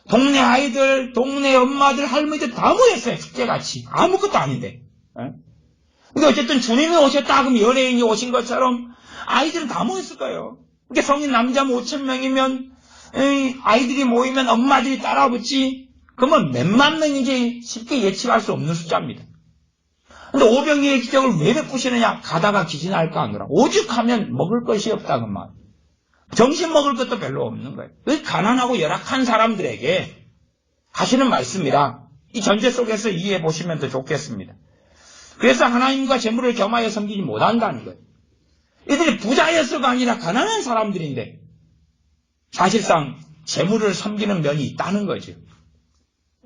동네 아이들, 동네 엄마들, 할머니들 다 모였어요. 축제같이. 아무것도 아닌데. 근데 어쨌든 주님이 오셨다 그러면 연예인이 오신 것처럼 아이들은 다 모였을 거예요. 그러니까 성인 남자 5,000명이면 아이들이 모이면 엄마들이 따라붙지. 그러면 몇만 명인지 쉽게 예측할 수 없는 숫자입니다. 근데 오병이의 기적을 왜 베푸시느냐? 가다가 기진할까 하느라. 오죽하면 먹을 것이 없다 그 말. 점심 먹을 것도 별로 없는 거예요. 가난하고 열악한 사람들에게 하시는 말씀이라 이 전제 속에서 이해해 보시면 더 좋겠습니다. 그래서 하나님과 재물을 겸하여 섬기지 못한다는 거예요. 이들이 부자였어가 아니라 가난한 사람들인데 사실상 재물을 섬기는 면이 있다는 거죠.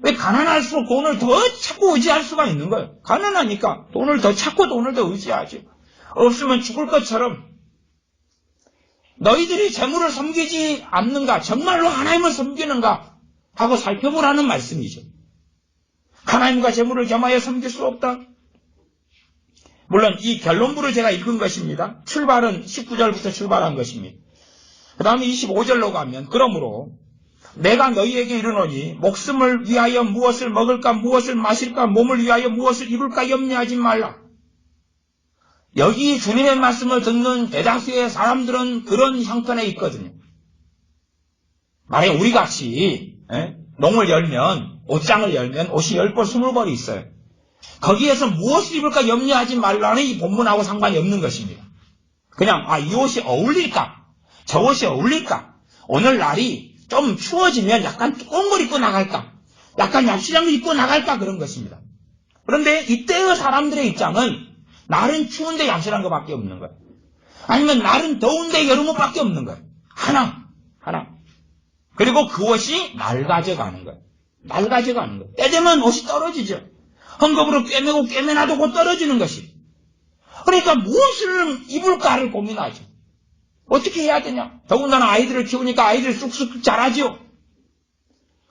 왜 가난할수록 돈을 더 찾고 의지할 수가 있는 거예요. 가난하니까 돈을 더 찾고 돈을 더 의지하죠. 없으면 죽을 것처럼 너희들이 재물을 섬기지 않는가, 정말로 하나님을 섬기는가 하고 살펴보라는 말씀이죠. 하나님과 재물을 겸하여 섬길 수 없다. 물론 이 결론부를 제가 읽은 것입니다. 출발은 19절부터 출발한 것입니다. 그 다음에 25절로 가면 그러므로 내가 너희에게 이르노니 목숨을 위하여 무엇을 먹을까 무엇을 마실까 몸을 위하여 무엇을 입을까 염려하지 말라. 여기 주님의 말씀을 듣는 대다수의 사람들은 그런 형편에 있거든요. 만약에 우리같이 농을 열면 옷장을 열면 옷이 10벌 20벌이 있어요. 거기에서 무엇을 입을까 염려하지 말라는 이 본문하고 상관이 없는 것입니다. 그냥 이 옷이 어울릴까? 저 옷이 어울릴까? 오늘날이 좀 추워지면 약간 두꺼운 걸 입고 나갈까? 약간 얇실한 걸 입고 나갈까? 그런 것입니다. 그런데 이때의 사람들의 입장은 날은 추운데 얇실한 것밖에 없는 거예요. 아니면 날은 더운데 여름 옷밖에 없는 거예요. 하나. 그리고 그 옷이 낡아져가는 거예요. 낡아져가는 거예요. 때 되면 옷이 떨어지죠. 헝겊으로 꿰매고 꿰매놔도 곧 떨어지는 것이. 그러니까 무엇을 입을까를 고민하죠. 어떻게 해야 되냐? 더군다나 아이들을 키우니까 아이들 쑥쑥 자라죠.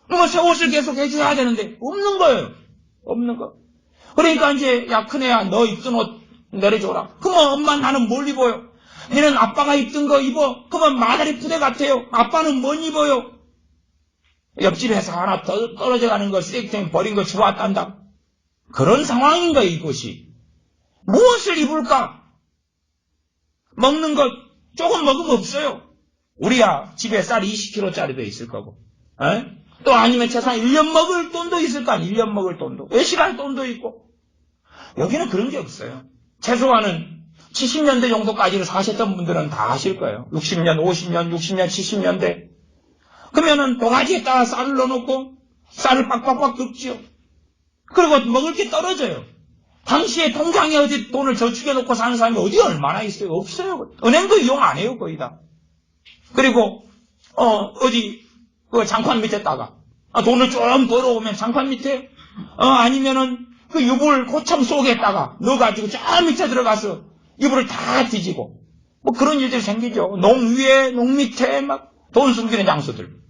그러면 새 옷을 계속 해줘야 되는데 없는 거예요. 없는 거. 그러니까 이제 야 큰애야 너 입던 옷 내려줘라. 그러면 엄마 나는 뭘 입어요? 너는 아빠가 입던 거 입어. 그러면 마다리 푸대 같아요. 아빠는 뭘 입어요? 옆집에서 하나 떨어져 가는 거 쓰레기통에 버린 거 주워왔단다. 그런 상황인 거예요, 이것이. 무엇을 입을까? 먹는 것 조금 먹으면 없어요. 우리야 집에 쌀 20kg짜리도 있을 거고. 에? 또 아니면 최소한 1년 먹을 돈도 있을 거 아니에요. 1년 먹을 돈도. 외식할 돈도 있고. 여기는 그런 게 없어요. 최소한은 70년대 정도까지를 사셨던 분들은 다 아실 거예요. 60년, 50년, 60년, 70년대. 그러면은 도가지에다가 쌀을 넣어놓고 쌀을 빡빡빡 긁지요. 그리고 먹을 게 떨어져요. 당시에 통장에 어디 돈을 저축해놓고 사는 사람이 어디 얼마나 있어요? 없어요. 은행도 이용 안 해요, 거의 다. 그리고 어디 그 장판 밑에다가 돈을 좀 벌어오면 장판 밑에 아니면은 그 유불 고청 속에다가 넣어가지고 저 밑에 들어가서 이불을 다 뒤지고 뭐 그런 일들이 생기죠. 농 위에 농 밑에 막 돈 숨기는 장소들.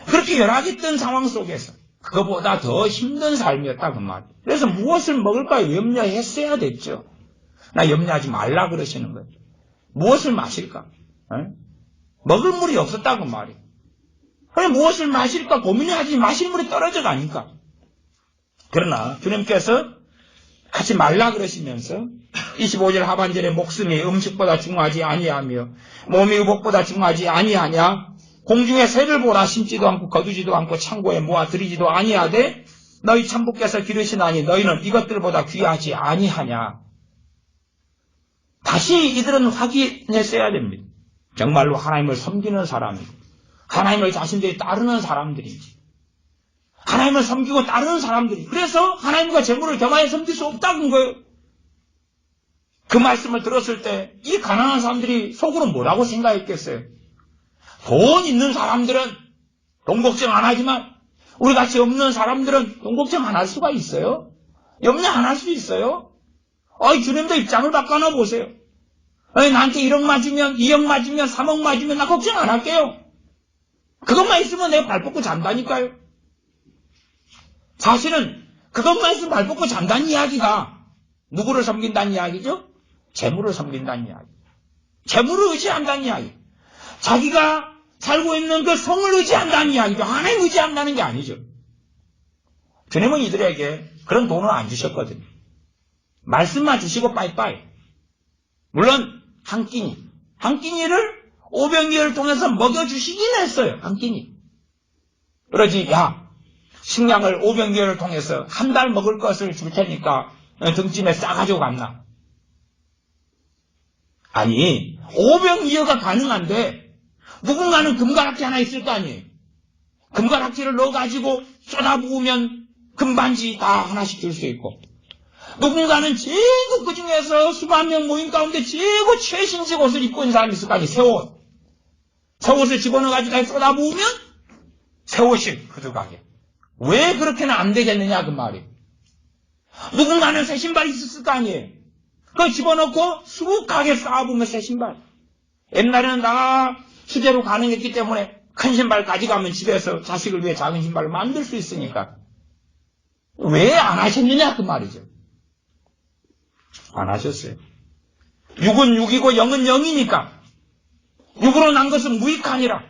그렇게 열악했던 상황 속에서 그거보다 더 힘든 삶이었다 그 말이에요. 그래서 무엇을 먹을까 염려했어야 됐죠. 나 염려하지 말라 그러시는 거예요. 무엇을 마실까? 먹을 물이 없었다 그 말이에요. 그래 무엇을 마실까 고민하지 마실 물이 떨어져 가니까. 그러나 주님께서 하지 말라 그러시면서 25절 하반절에 목숨이 음식보다 중요하지 아니하며 몸이 의복보다 중요하지 아니하냐. 공중에 새를 보라. 심지도 않고 거두지도 않고 창고에 모아 들이지도 아니하되 너희 천부께서 기르시나니 너희는 이것들보다 귀하지 아니하냐. 다시 이들은 확인했어야 됩니다. 정말로 하나님을 섬기는 사람이고 하나님을 자신들이 따르는 사람들인지 하나님을 섬기고 따르는 사람들이 그래서 하나님과 재물을 겸하여 섬길 수 없다는 거예요. 그 말씀을 들었을 때 이 가난한 사람들이 속으로 뭐라고 생각했겠어요? 돈 있는 사람들은 돈 걱정 안 하지만 우리같이 없는 사람들은 돈 걱정 안 할 수가 있어요? 염려 안 할 수 있어요? 주님도 입장을 바꿔놔 보세요. 나한테 1억 맞으면 2억 맞으면 3억 맞으면 나 걱정 안 할게요. 그것만 있으면 내가 발 뻗고 잔다니까요. 사실은 그것만 있으면 발 뻗고 잔다는 이야기가 누구를 섬긴다는 이야기죠? 재물을 섬긴다는 이야기. 재물을 의지한다는 이야기. 자기가 살고 있는 그 성을 의지한다는 이야기죠. 하나님 의지한다는 게 아니죠. 주님은 이들에게 그런 돈을 안 주셨거든요. 말씀만 주시고 빠이빠이. 물론 한 끼니를 오병이어를 통해서 먹여주시긴 했어요. 한 끼니. 그러지 식량을 오병이어를 통해서 한 달 먹을 것을 줄 테니까 등짐에 싸가지고 갔나. 아니 오병이어가 가능한데 누군가는 금가락지 하나 있을 거 아니에요. 금가락지를 넣어가지고 쏟아부으면 금반지 다 하나씩 줄 수 있고 누군가는 제일 그 중에서 수만 명 모임 가운데 제일 최신식 옷을 입고 있는 사람이 있을 거 아니에요. 새 옷을 집어넣어가지고 다 쏟아부으면 새 옷이 흐득하게. 왜 그렇게는 안 되겠느냐 그 말이에요. 누군가는 새 신발이 있었을 거 아니에요. 그걸 집어넣고 수북하게 쌓아보면 새 신발. 옛날에는 나 수제로 가능했기 때문에 큰 신발 가져가면 집에서 자식을 위해 작은 신발을 만들 수 있으니까. 왜 안 하셨느냐 그 말이죠. 안 하셨어요. 6은 6이고 0은 0이니까 6으로 난 것은 무익하니라.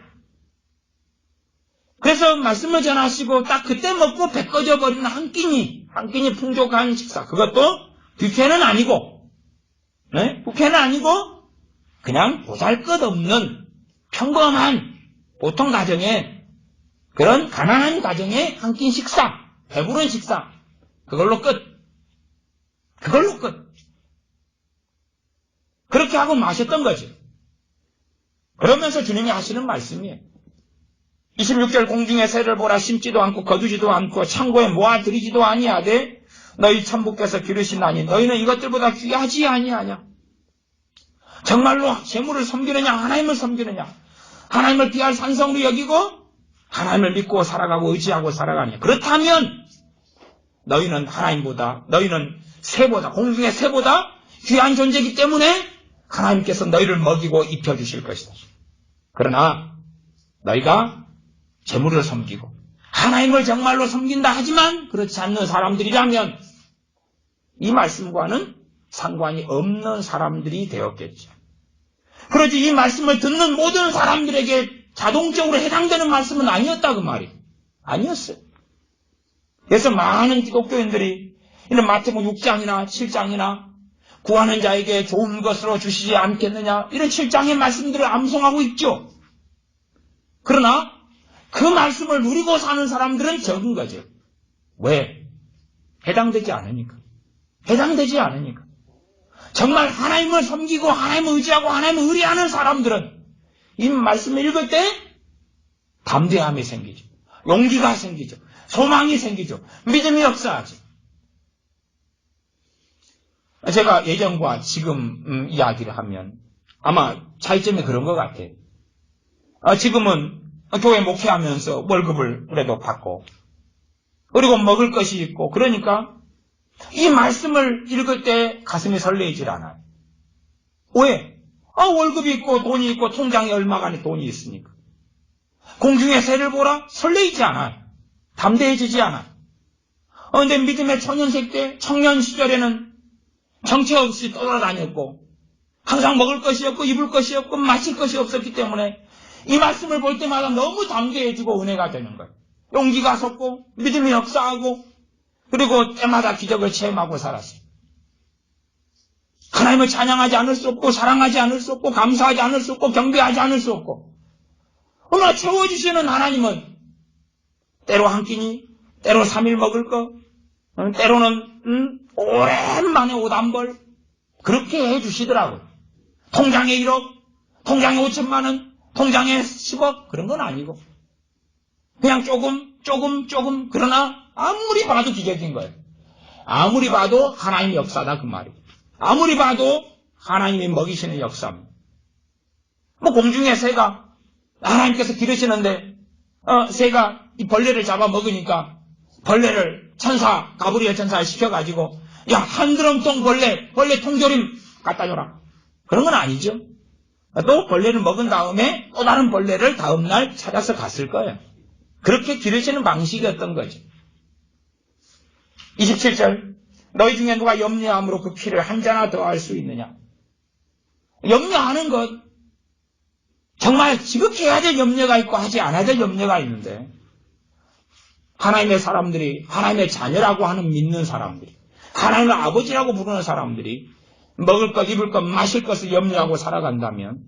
그래서 말씀을 전하시고 딱 그때 먹고 배 꺼져버리는 한 끼니 풍족한 식사. 그것도 뷔페는 아니고 뷔페는 아니고 그냥 보잘것없는 평범한 보통 가정의 그런 가난한 가정의 한 끼 식사. 배부른 식사. 그걸로 끝. 그렇게 하고 마셨던 거죠. 그러면서 주님이 하시는 말씀이에요. 26절 공중의 새를 보라. 심지도 않고 거두지도 않고 창고에 모아들이지도 아니하되 너희 천부께서 기르시나니 너희는 이것들보다 귀하지 아니하냐. 정말로 재물을 섬기느냐 하나님을 섬기느냐. 하나님을 비할 산성으로 여기고 하나님을 믿고 살아가고 의지하고 살아가느냐. 그렇다면 너희는 하나님보다, 너희는 새보다, 공중의 새보다 귀한 존재이기 때문에 하나님께서 너희를 먹이고 입혀주실 것이다. 그러나 너희가 재물을 섬기고 하나님을 정말로 섬긴다 하지만 그렇지 않는 사람들이라면 이 말씀과는 상관이 없는 사람들이 되었겠죠. 그러지 이 말씀을 듣는 모든 사람들에게 자동적으로 해당되는 말씀은 아니었다 그 말이. 아니었어요. 그래서 많은 기독교인들이 이런 마태복음 6장이나 7장이나 구하는 자에게 좋은 것으로 주시지 않겠느냐 이런 7장의 말씀들을 암송하고 있죠. 그러나 그 말씀을 누리고 사는 사람들은 적은 거죠. 왜? 해당되지 않으니까. 해당되지 않으니까. 정말 하나님을 섬기고 하나님을 의지하고 하나님을 의뢰하는 사람들은 이 말씀을 읽을 때 담대함이 생기죠. 용기가 생기죠. 소망이 생기죠. 믿음이 역사하죠. 제가 예전과 지금 이야기를 하면 아마 차이점이 그런 것 같아요. 지금은 교회 목회하면서 월급을 그래도 받고 그리고 먹을 것이 있고 그러니까 이 말씀을 읽을 때 가슴이 설레이질 않아요. 왜? 월급이 있고 돈이 있고 통장에 얼마간의 돈이 있으니까. 공중의 새를 보라? 설레이지 않아요. 담대해지지 않아요. 근데 믿음의 초년생 때 청년 시절에는 정체 없이 떠돌아다녔고 항상 먹을 것이 없고 입을 것이 없고 마실 것이 없었기 때문에 이 말씀을 볼 때마다 너무 담대해지고 은혜가 되는 거예요. 용기가 솟고 믿음이 역사하고 그리고 때마다 기적을 체험하고 살았어요. 하나님을 찬양하지 않을 수 없고 사랑하지 않을 수 없고 감사하지 않을 수 없고 경배하지 않을 수 없고 그러나 채워주시는 하나님은 때로 한 끼니 때로 3일 먹을 거 때로는 오랜만에 옷 한 벌 그렇게 해주시더라고요. 통장에 1억 통장에 5천만 원 통장에 10억 그런 건 아니고 그냥 조금 그러나 아무리 봐도 기적인 거예요. 아무리 봐도 하나님의 역사다 그 말이에요. 아무리 봐도 하나님이 먹이시는 역사입니다. 공중의 새가 하나님께서 기르시는데 새가 이 벌레를 잡아 먹으니까 벌레를 가브리엘 천사를 시켜가지고 야 한 드럼통 벌레 통조림 갖다 줘라. 그런 건 아니죠. 또 벌레를 먹은 다음에 또 다른 벌레를 다음날 찾아서 갔을 거예요. 그렇게 기르시는 방식이었던 거죠. 27절 너희 중에 누가 염려함으로 그 피를 한 잔이나 더할 수 있느냐. 염려하는 것 정말 지극히 해야 될 염려가 있고 하지 않아야 될 염려가 있는데 하나님의 사람들이 하나님의 자녀라고 하는 믿는 사람들이 하나님을 아버지라고 부르는 사람들이 먹을 것 입을 것 마실 것을 염려하고 살아간다면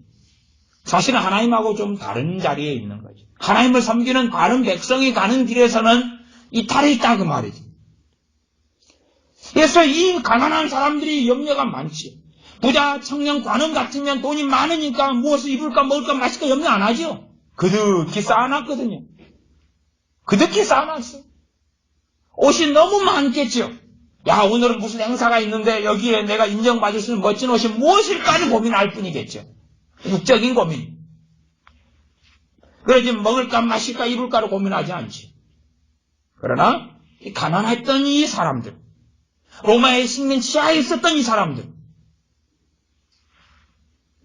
사실은 하나님하고 좀 다른 자리에 있는 거죠. 하나님을 섬기는 바른 백성이 가는 길에서는 이탈이 있다 그 말이죠. 그래서 이 가난한 사람들이 염려가 많지. 부자 청년 관원 같으면 돈이 많으니까 무엇을 입을까 먹을까 마실까 염려 안 하죠. 그득히 쌓아놨거든요. 그득히 쌓아놨어. 옷이 너무 많겠죠. 야 오늘은 무슨 행사가 있는데 여기에 내가 인정받을 수 있는 멋진 옷이 무엇일까를 고민할 뿐이겠죠. 육적인 고민. 그래 지금 먹을까 마실까 입을까를 고민하지 않지. 그러나 가난했던 이 사람들 로마의 식민 지하에 있었던 이 사람들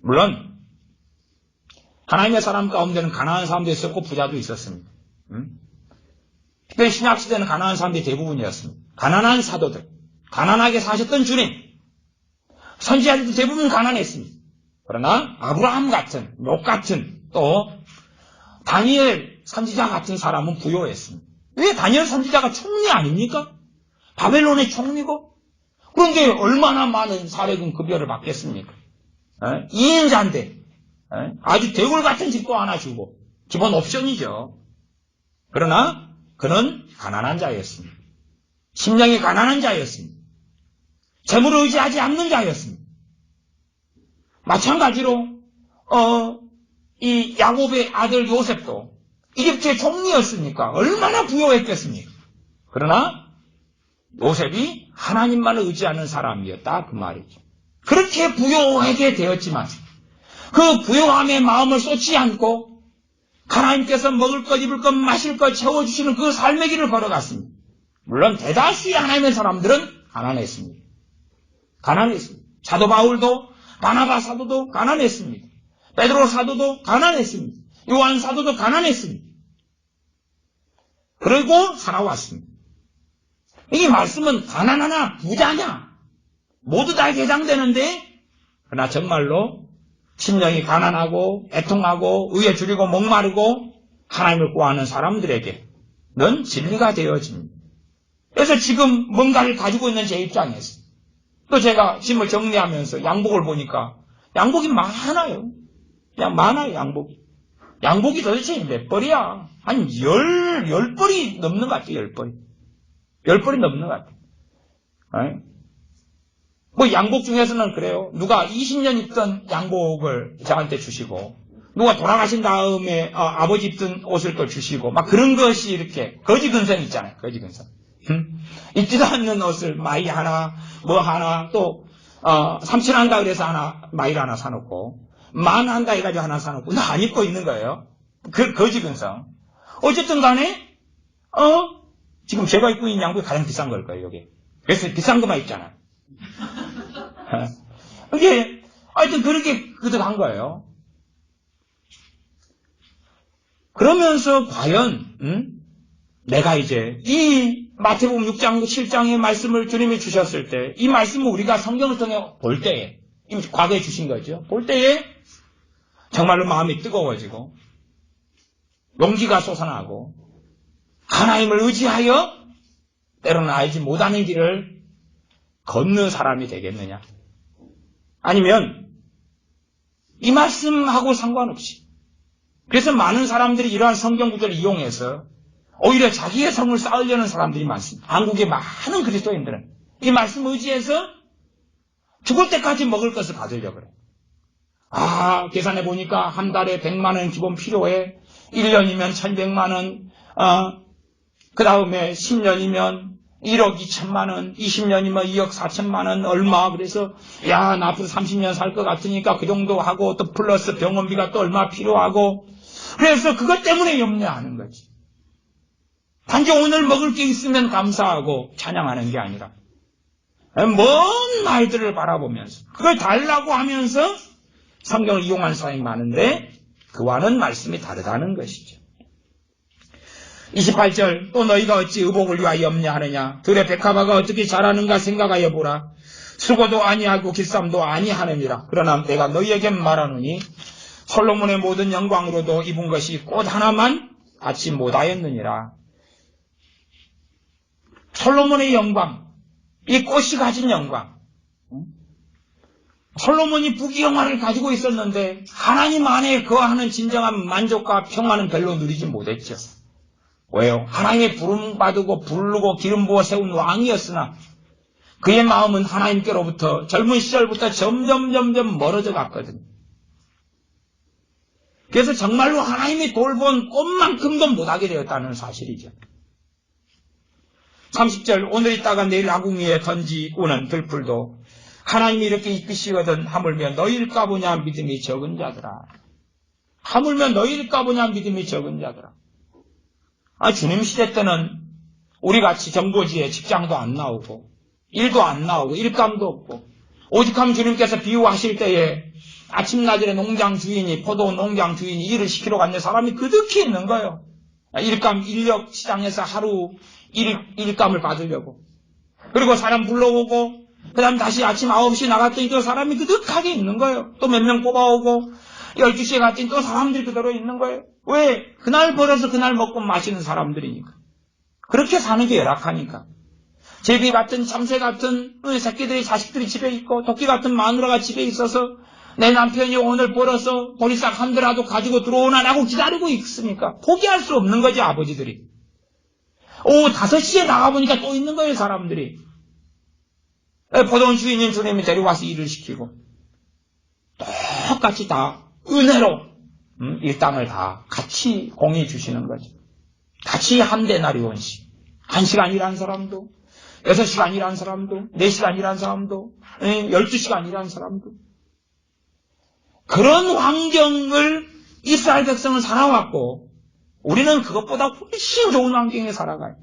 물론 하나님의 사람 가운데는 가난한 사람도 있었고 부자도 있었습니다. 특별히 신약시대는 가난한 사람들이 대부분이었습니다. 가난한 사도들 가난하게 사셨던 주님 선지자들도 대부분 가난했습니다. 그러나 아브라함 같은 롯 같은 또 다니엘 선지자 같은 사람은 부유했습니다. 왜 다니엘 선지자가 총리 아닙니까? 바벨론의 총리고 그런데 얼마나 많은 사례금 급여를 받겠습니까? 2인자인데 아주 대골 같은 집도 하나 주고 기본 옵션이죠. 그러나 그는 가난한 자였습니다. 심령이 가난한 자였습니다. 재물을 의지하지 않는 자였습니다. 마찬가지로 이 야곱의 아들 요셉도 이집트의 총리였으니까 얼마나 부유했겠습니까? 그러나 요셉이 하나님만 의지하는 사람이었다 그 말이죠. 그렇게 부유하게 되었지만 그 부유함의 마음을 쏟지 않고 하나님께서 먹을 것, 입을 것, 마실 것 채워주시는 그 삶의 길을 걸어갔습니다. 물론 대다수의 하나님의 사람들은 가난했습니다. 가난했습니다. 사도 바울도 바나바 사도도 가난했습니다. 베드로 사도도 가난했습니다. 요한 사도도 가난했습니다. 그리고 살아왔습니다. 이 말씀은 가난하나 부자냐 모두 다 해당되는데 그러나 정말로 심령이 가난하고 애통하고 의에 줄이고 목마르고 하나님을 구하는 사람들에게는 진리가 되어집니다. 그래서 지금 뭔가를 가지고 있는 제 입장에서 또 제가 짐을 정리하면서 양복을 보니까 양복이 많아요. 그냥 많아요, 양복이. 양복이 도대체 몇 벌이야? 한 10벌이 넘는 것 같아요, 10벌이. 10벌이 넘는 것 같아요. 뭐 양복 중에서는 그래요. 누가 20년 입던 양복을 저한테 주시고, 누가 돌아가신 다음에 아버지 입던 옷을 또 주시고, 막 그런 것이 이렇게 거지근성 있잖아요, 거지근성. 입지도 않는 옷을 마이 하나, 뭐 하나, 또 삼천한다 그래서 하나, 마이를 하나 사놓고, 만한다 해가지고 하나 사놓고, 안 입고 있는 거예요. 거지근성. 어쨌든 간에, 지금 제가 입고 있는 양복이 가장 비싼 걸 거예요, 여기. 그래서 비싼 것만 입잖아요. 이게, 하여튼 그렇게 그득한 거예요. 그러면서 과연, 내가 이제 이 마태복음 6장, 7장의 말씀을 주님이 주셨을 때, 이 말씀을 우리가 성경을 통해 볼 때에, 이미 과거에 주신 거죠. 볼 때에 정말로 마음이 뜨거워지고, 용기가 솟아나고, 하나님을 의지하여 때로는 알지 못하는 길을 걷는 사람이 되겠느냐? 아니면 이 말씀하고 상관없이 그래서 많은 사람들이 이러한 성경 구절을 이용해서 오히려 자기의 성을 쌓으려는 사람들이 많습니다. 한국의 많은 그리스도인들은 이 말씀 의지해서 죽을 때까지 먹을 것을 가지려고 그래요. 계산해 보니까 한 달에 100만 원 기본 필요해. 1년이면 1100만 원, 그 다음에 10년이면 1억 2천만 원, 20년이면 2억 4천만 원, 얼마. 그래서, 나 앞으로 30년 살 것 같으니까 그 정도 하고, 또 플러스 병원비가 또 얼마 필요하고. 그래서 그것 때문에 염려하는 거지. 단지 오늘 먹을 게 있으면 감사하고 찬양하는 게 아니라, 먼 말들을 바라보면서, 그걸 달라고 하면서 성경을 이용하는 사람이 많은데, 그와는 말씀이 다르다는 것이죠. 28절 또 너희가 어찌 의복을 위하여 염려하느냐 들의 백합화가 어떻게 자라는가 생각하여 보라. 수고도 아니하고 길쌈도 아니하느니라. 그러나 내가 너희에게 말하노니 솔로몬의 모든 영광으로도 입은 것이 꽃 하나만 갖지 못하였느니라. 솔로몬의 영광, 이 꽃이 가진 영광. 솔로몬이 부귀영화를 가지고 있었는데 하나님 안에 거하는 진정한 만족과 평안은 별로 누리지 못했죠. 왜요? 하나님의 부름 받고 부르고 기름 부어 세운 왕이었으나 그의 마음은 하나님께로부터 젊은 시절부터 점점 멀어져 갔거든요. 그래서 정말로 하나님이 돌본 꽃만큼도 못하게 되었다는 사실이죠. 30절 오늘 있다가 내일 아궁이에 던지고는 들풀도 하나님이 이렇게 이끄시거든 하물며 너희일까 보냐 믿음이 적은 자들아. 하물며 너희일까 보냐 믿음이 적은 자들아. 주님 시대 때는 우리같이 정보지에 직장도 안 나오고 일도 안 나오고 일감도 없고 오직하면 주님께서 비유하실 때에 아침나절에 농장 주인이 포도 농장 주인이 일을 시키러 갔는데 사람이 그득히 있는 거예요. 일감 인력 시장에서 하루 일감을 받으려고. 그리고 사람 불러오고 그 다음 다시 아침 9시 나갔더니 또 사람이 그득하게 있는 거예요. 또 몇 명 뽑아오고 12시에 갔더니 또 사람들이 그대로 있는 거예요. 왜? 그날 벌어서 그날 먹고 마시는 사람들이니까. 그렇게 사는 게 열악하니까. 제비 같은 참새 같은 새끼들이 자식들이 집에 있고 토끼 같은 마누라가 집에 있어서 내 남편이 오늘 벌어서 보리싹 한 대라도 가지고 들어오나라고 기다리고 있으니까 포기할 수 없는 거지 아버지들이. 오후 5시에 나가보니까 또 있는 거예요 사람들이. 포도원 주인인 주님이 데려와서 일을 시키고 똑같이 다 은혜로 일당을 다 같이 같이 공의 주시는 거죠. 같이 한 데나리온씩. 1시간 일한 사람도, 6시간 일한 사람도, 4시간 일한 사람도, 12시간 일한 사람도. 그런 환경을 이스라엘 백성은 살아왔고, 우리는 그것보다 훨씬 좋은 환경에 살아가요.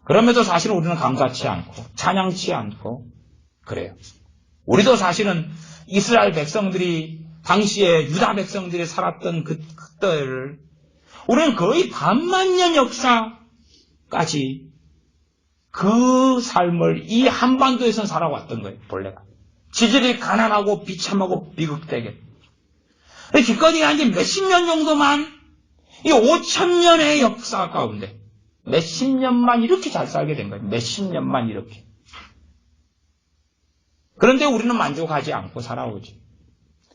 그럼에도 사실은 우리는 감사치 않고, 찬양치 않고, 그래요. 우리도 사실은 이스라엘 백성들이, 당시에 유다 백성들이 살았던 그때를, 우리는 거의 반만년 역사까지 그 삶을 이 한반도에서 살아왔던 거예요, 본래가. 지질이 가난하고 비참하고 비극되게. 기껏이 한 지 몇십 년 정도만, 이 5,000년의 역사 가운데 몇십 년만 이렇게 잘 살게 된 거예요. 몇십 년만 이렇게. 그런데 우리는 만족하지 않고 살아오죠.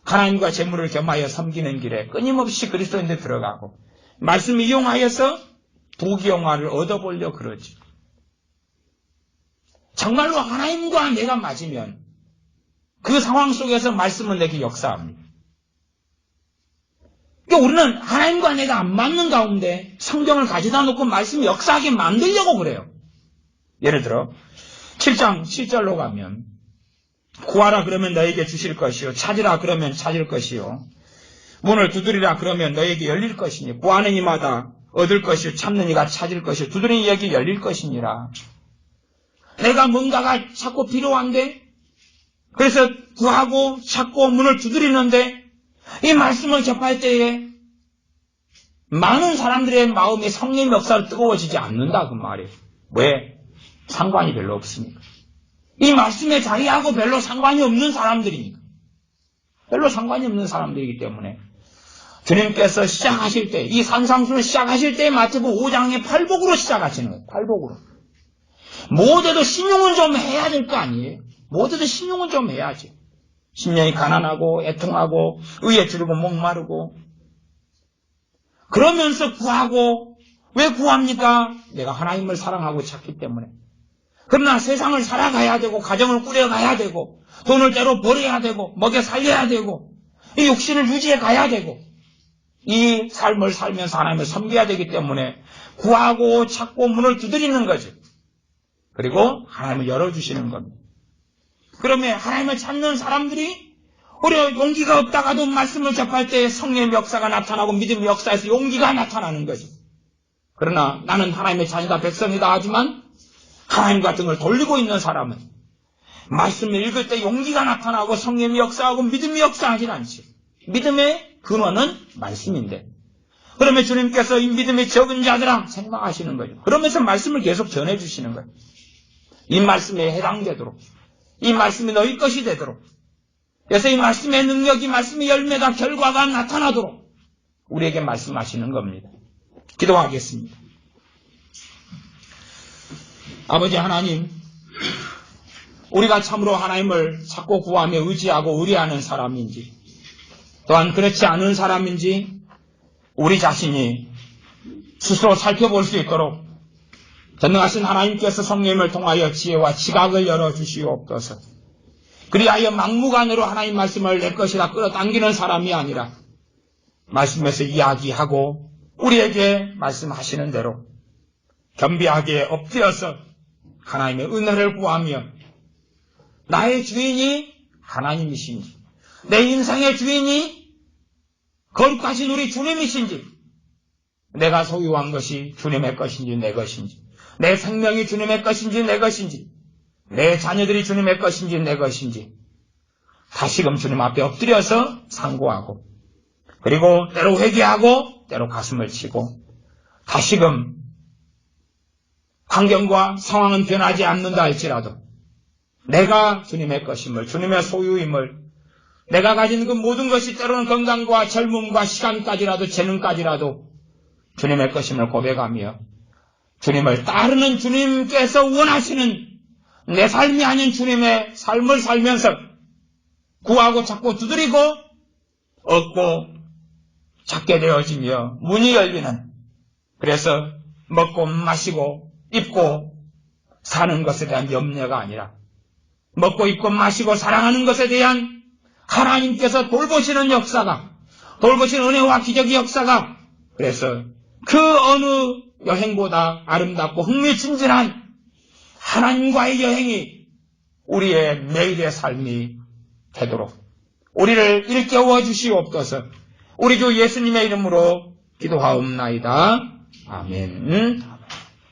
하나님과 재물을 겸하여 섬기는 길에 끊임없이 그리스도인들 들어가고, 말씀 이용하여서 부귀영화를 얻어보려 그러지. 정말로 하나님과 내가 맞으면 그 상황 속에서 말씀은 내게 역사합니다. 그러니까 우리는 하나님과 내가 안 맞는 가운데 성경을 가져다 놓고 말씀이 역사하게 만들려고 그래요. 예를 들어 7장 7절로 가면, 구하라 그러면 너에게 주실 것이요, 찾으라 그러면 찾을 것이요, 문을 두드리라 그러면 너에게 열릴 것이니, 구하는 이마다 얻을 것이요, 찾는 이가 찾을 것이요, 두드리는 이에게 열릴 것이니라. 내가 뭔가가 자꾸 필요한데, 그래서 구하고 찾고 문을 두드리는데, 이 말씀을 접할 때에 많은 사람들의 마음이 성령의 역사로 뜨거워지지 않는다 그 말이에요. 왜? 상관이 별로 없으니까. 이 말씀의 자리하고 별로 상관이 없는 사람들이니까. 별로 상관이 없는 사람들이기 때문에 주님께서 시작하실 때, 이 산상수를 시작하실 때 마태복음 5장의 팔복으로 시작하시는 거예요. 팔복으로. 모두도 신용은 좀 해야 될 거 아니에요. 모두도 신용은 좀 해야지. 심령이 가난하고 애통하고 의에 주르고 목마르고, 그러면서 구하고. 왜 구합니까? 내가 하나님을 사랑하고 찾기 때문에. 그러나 세상을 살아가야 되고, 가정을 꾸려가야 되고, 돈을 때로 벌어야 되고, 먹여 살려야 되고, 이 육신을 유지해 가야 되고, 이 삶을 살면서 하나님을 섬겨야 되기 때문에 구하고 찾고 문을 두드리는 거죠. 그리고 하나님을 열어주시는 겁니다. 그러면 하나님을 찾는 사람들이 오히려 용기가 없다가도 말씀을 접할 때 성령의 역사가 나타나고 믿음의 역사에서 용기가 나타나는 거죠. 그러나 나는 하나님의 자녀다, 백성이다 하지만 하나님과 등을 돌리고 있는 사람은 말씀을 읽을 때 용기가 나타나고 성령의 역사하고 믿음의 역사하진 않지. 믿음의 근원은 말씀인데, 그러면 주님께서 이 믿음이 적은 자들아 생각하시는 거죠. 그러면서 말씀을 계속 전해주시는 거예요. 이 말씀에 해당되도록, 이 말씀이 너희 것이 되도록, 그래서 이 말씀의 능력이, 말씀의 열매가, 결과가 나타나도록 우리에게 말씀하시는 겁니다. 기도하겠습니다. 아버지 하나님, 우리가 참으로 하나님을 찾고 구하며 의지하고 의뢰하는 사람인지, 또한 그렇지 않은 사람인지 우리 자신이 스스로 살펴볼 수 있도록 전능하신 하나님께서 성령을 통하여 지혜와 지각을 열어주시옵소서. 그리하여 막무가내로 하나님 말씀을 내 것이라 끌어당기는 사람이 아니라 말씀에서 이야기하고 우리에게 말씀하시는 대로 겸비하게 엎드려서 하나님의 은혜를 구하며 나의 주인이 하나님이신지, 내 인생의 주인이 거룩하신 우리 주님이신지, 내가 소유한 것이 주님의 것인지 내 것인지, 내 생명이 주님의 것인지 내 것인지, 내 자녀들이 주님의 것인지 내 것인지 다시금 주님 앞에 엎드려서 상고하고, 그리고 때로 회개하고 때로 가슴을 치고, 다시금 환경과 상황은 변하지 않는다 할지라도 내가 주님의 것임을, 주님의 소유임을, 내가 가진 그 모든 것이 때로는 건강과 젊음과 시간까지라도 재능까지라도 주님의 것임을 고백하며 주님을 따르는, 주님께서 원하시는 내 삶이 아닌 주님의 삶을 살면서 구하고 찾고 두드리고 얻고 찾게 되어지며 문이 열리는, 그래서 먹고 마시고 입고 사는 것에 대한 염려가 아니라 먹고 입고 마시고 사랑하는 것에 대한 하나님께서 돌보시는 역사가, 돌보시는 은혜와 기적의 역사가 그래서 그 어느 여행보다 아름답고 흥미진진한 하나님과의 여행이 우리의 매일의 삶이 되도록 우리를 일깨워 주시옵소서. 우리 주 예수님의 이름으로 기도하옵나이다. 아멘.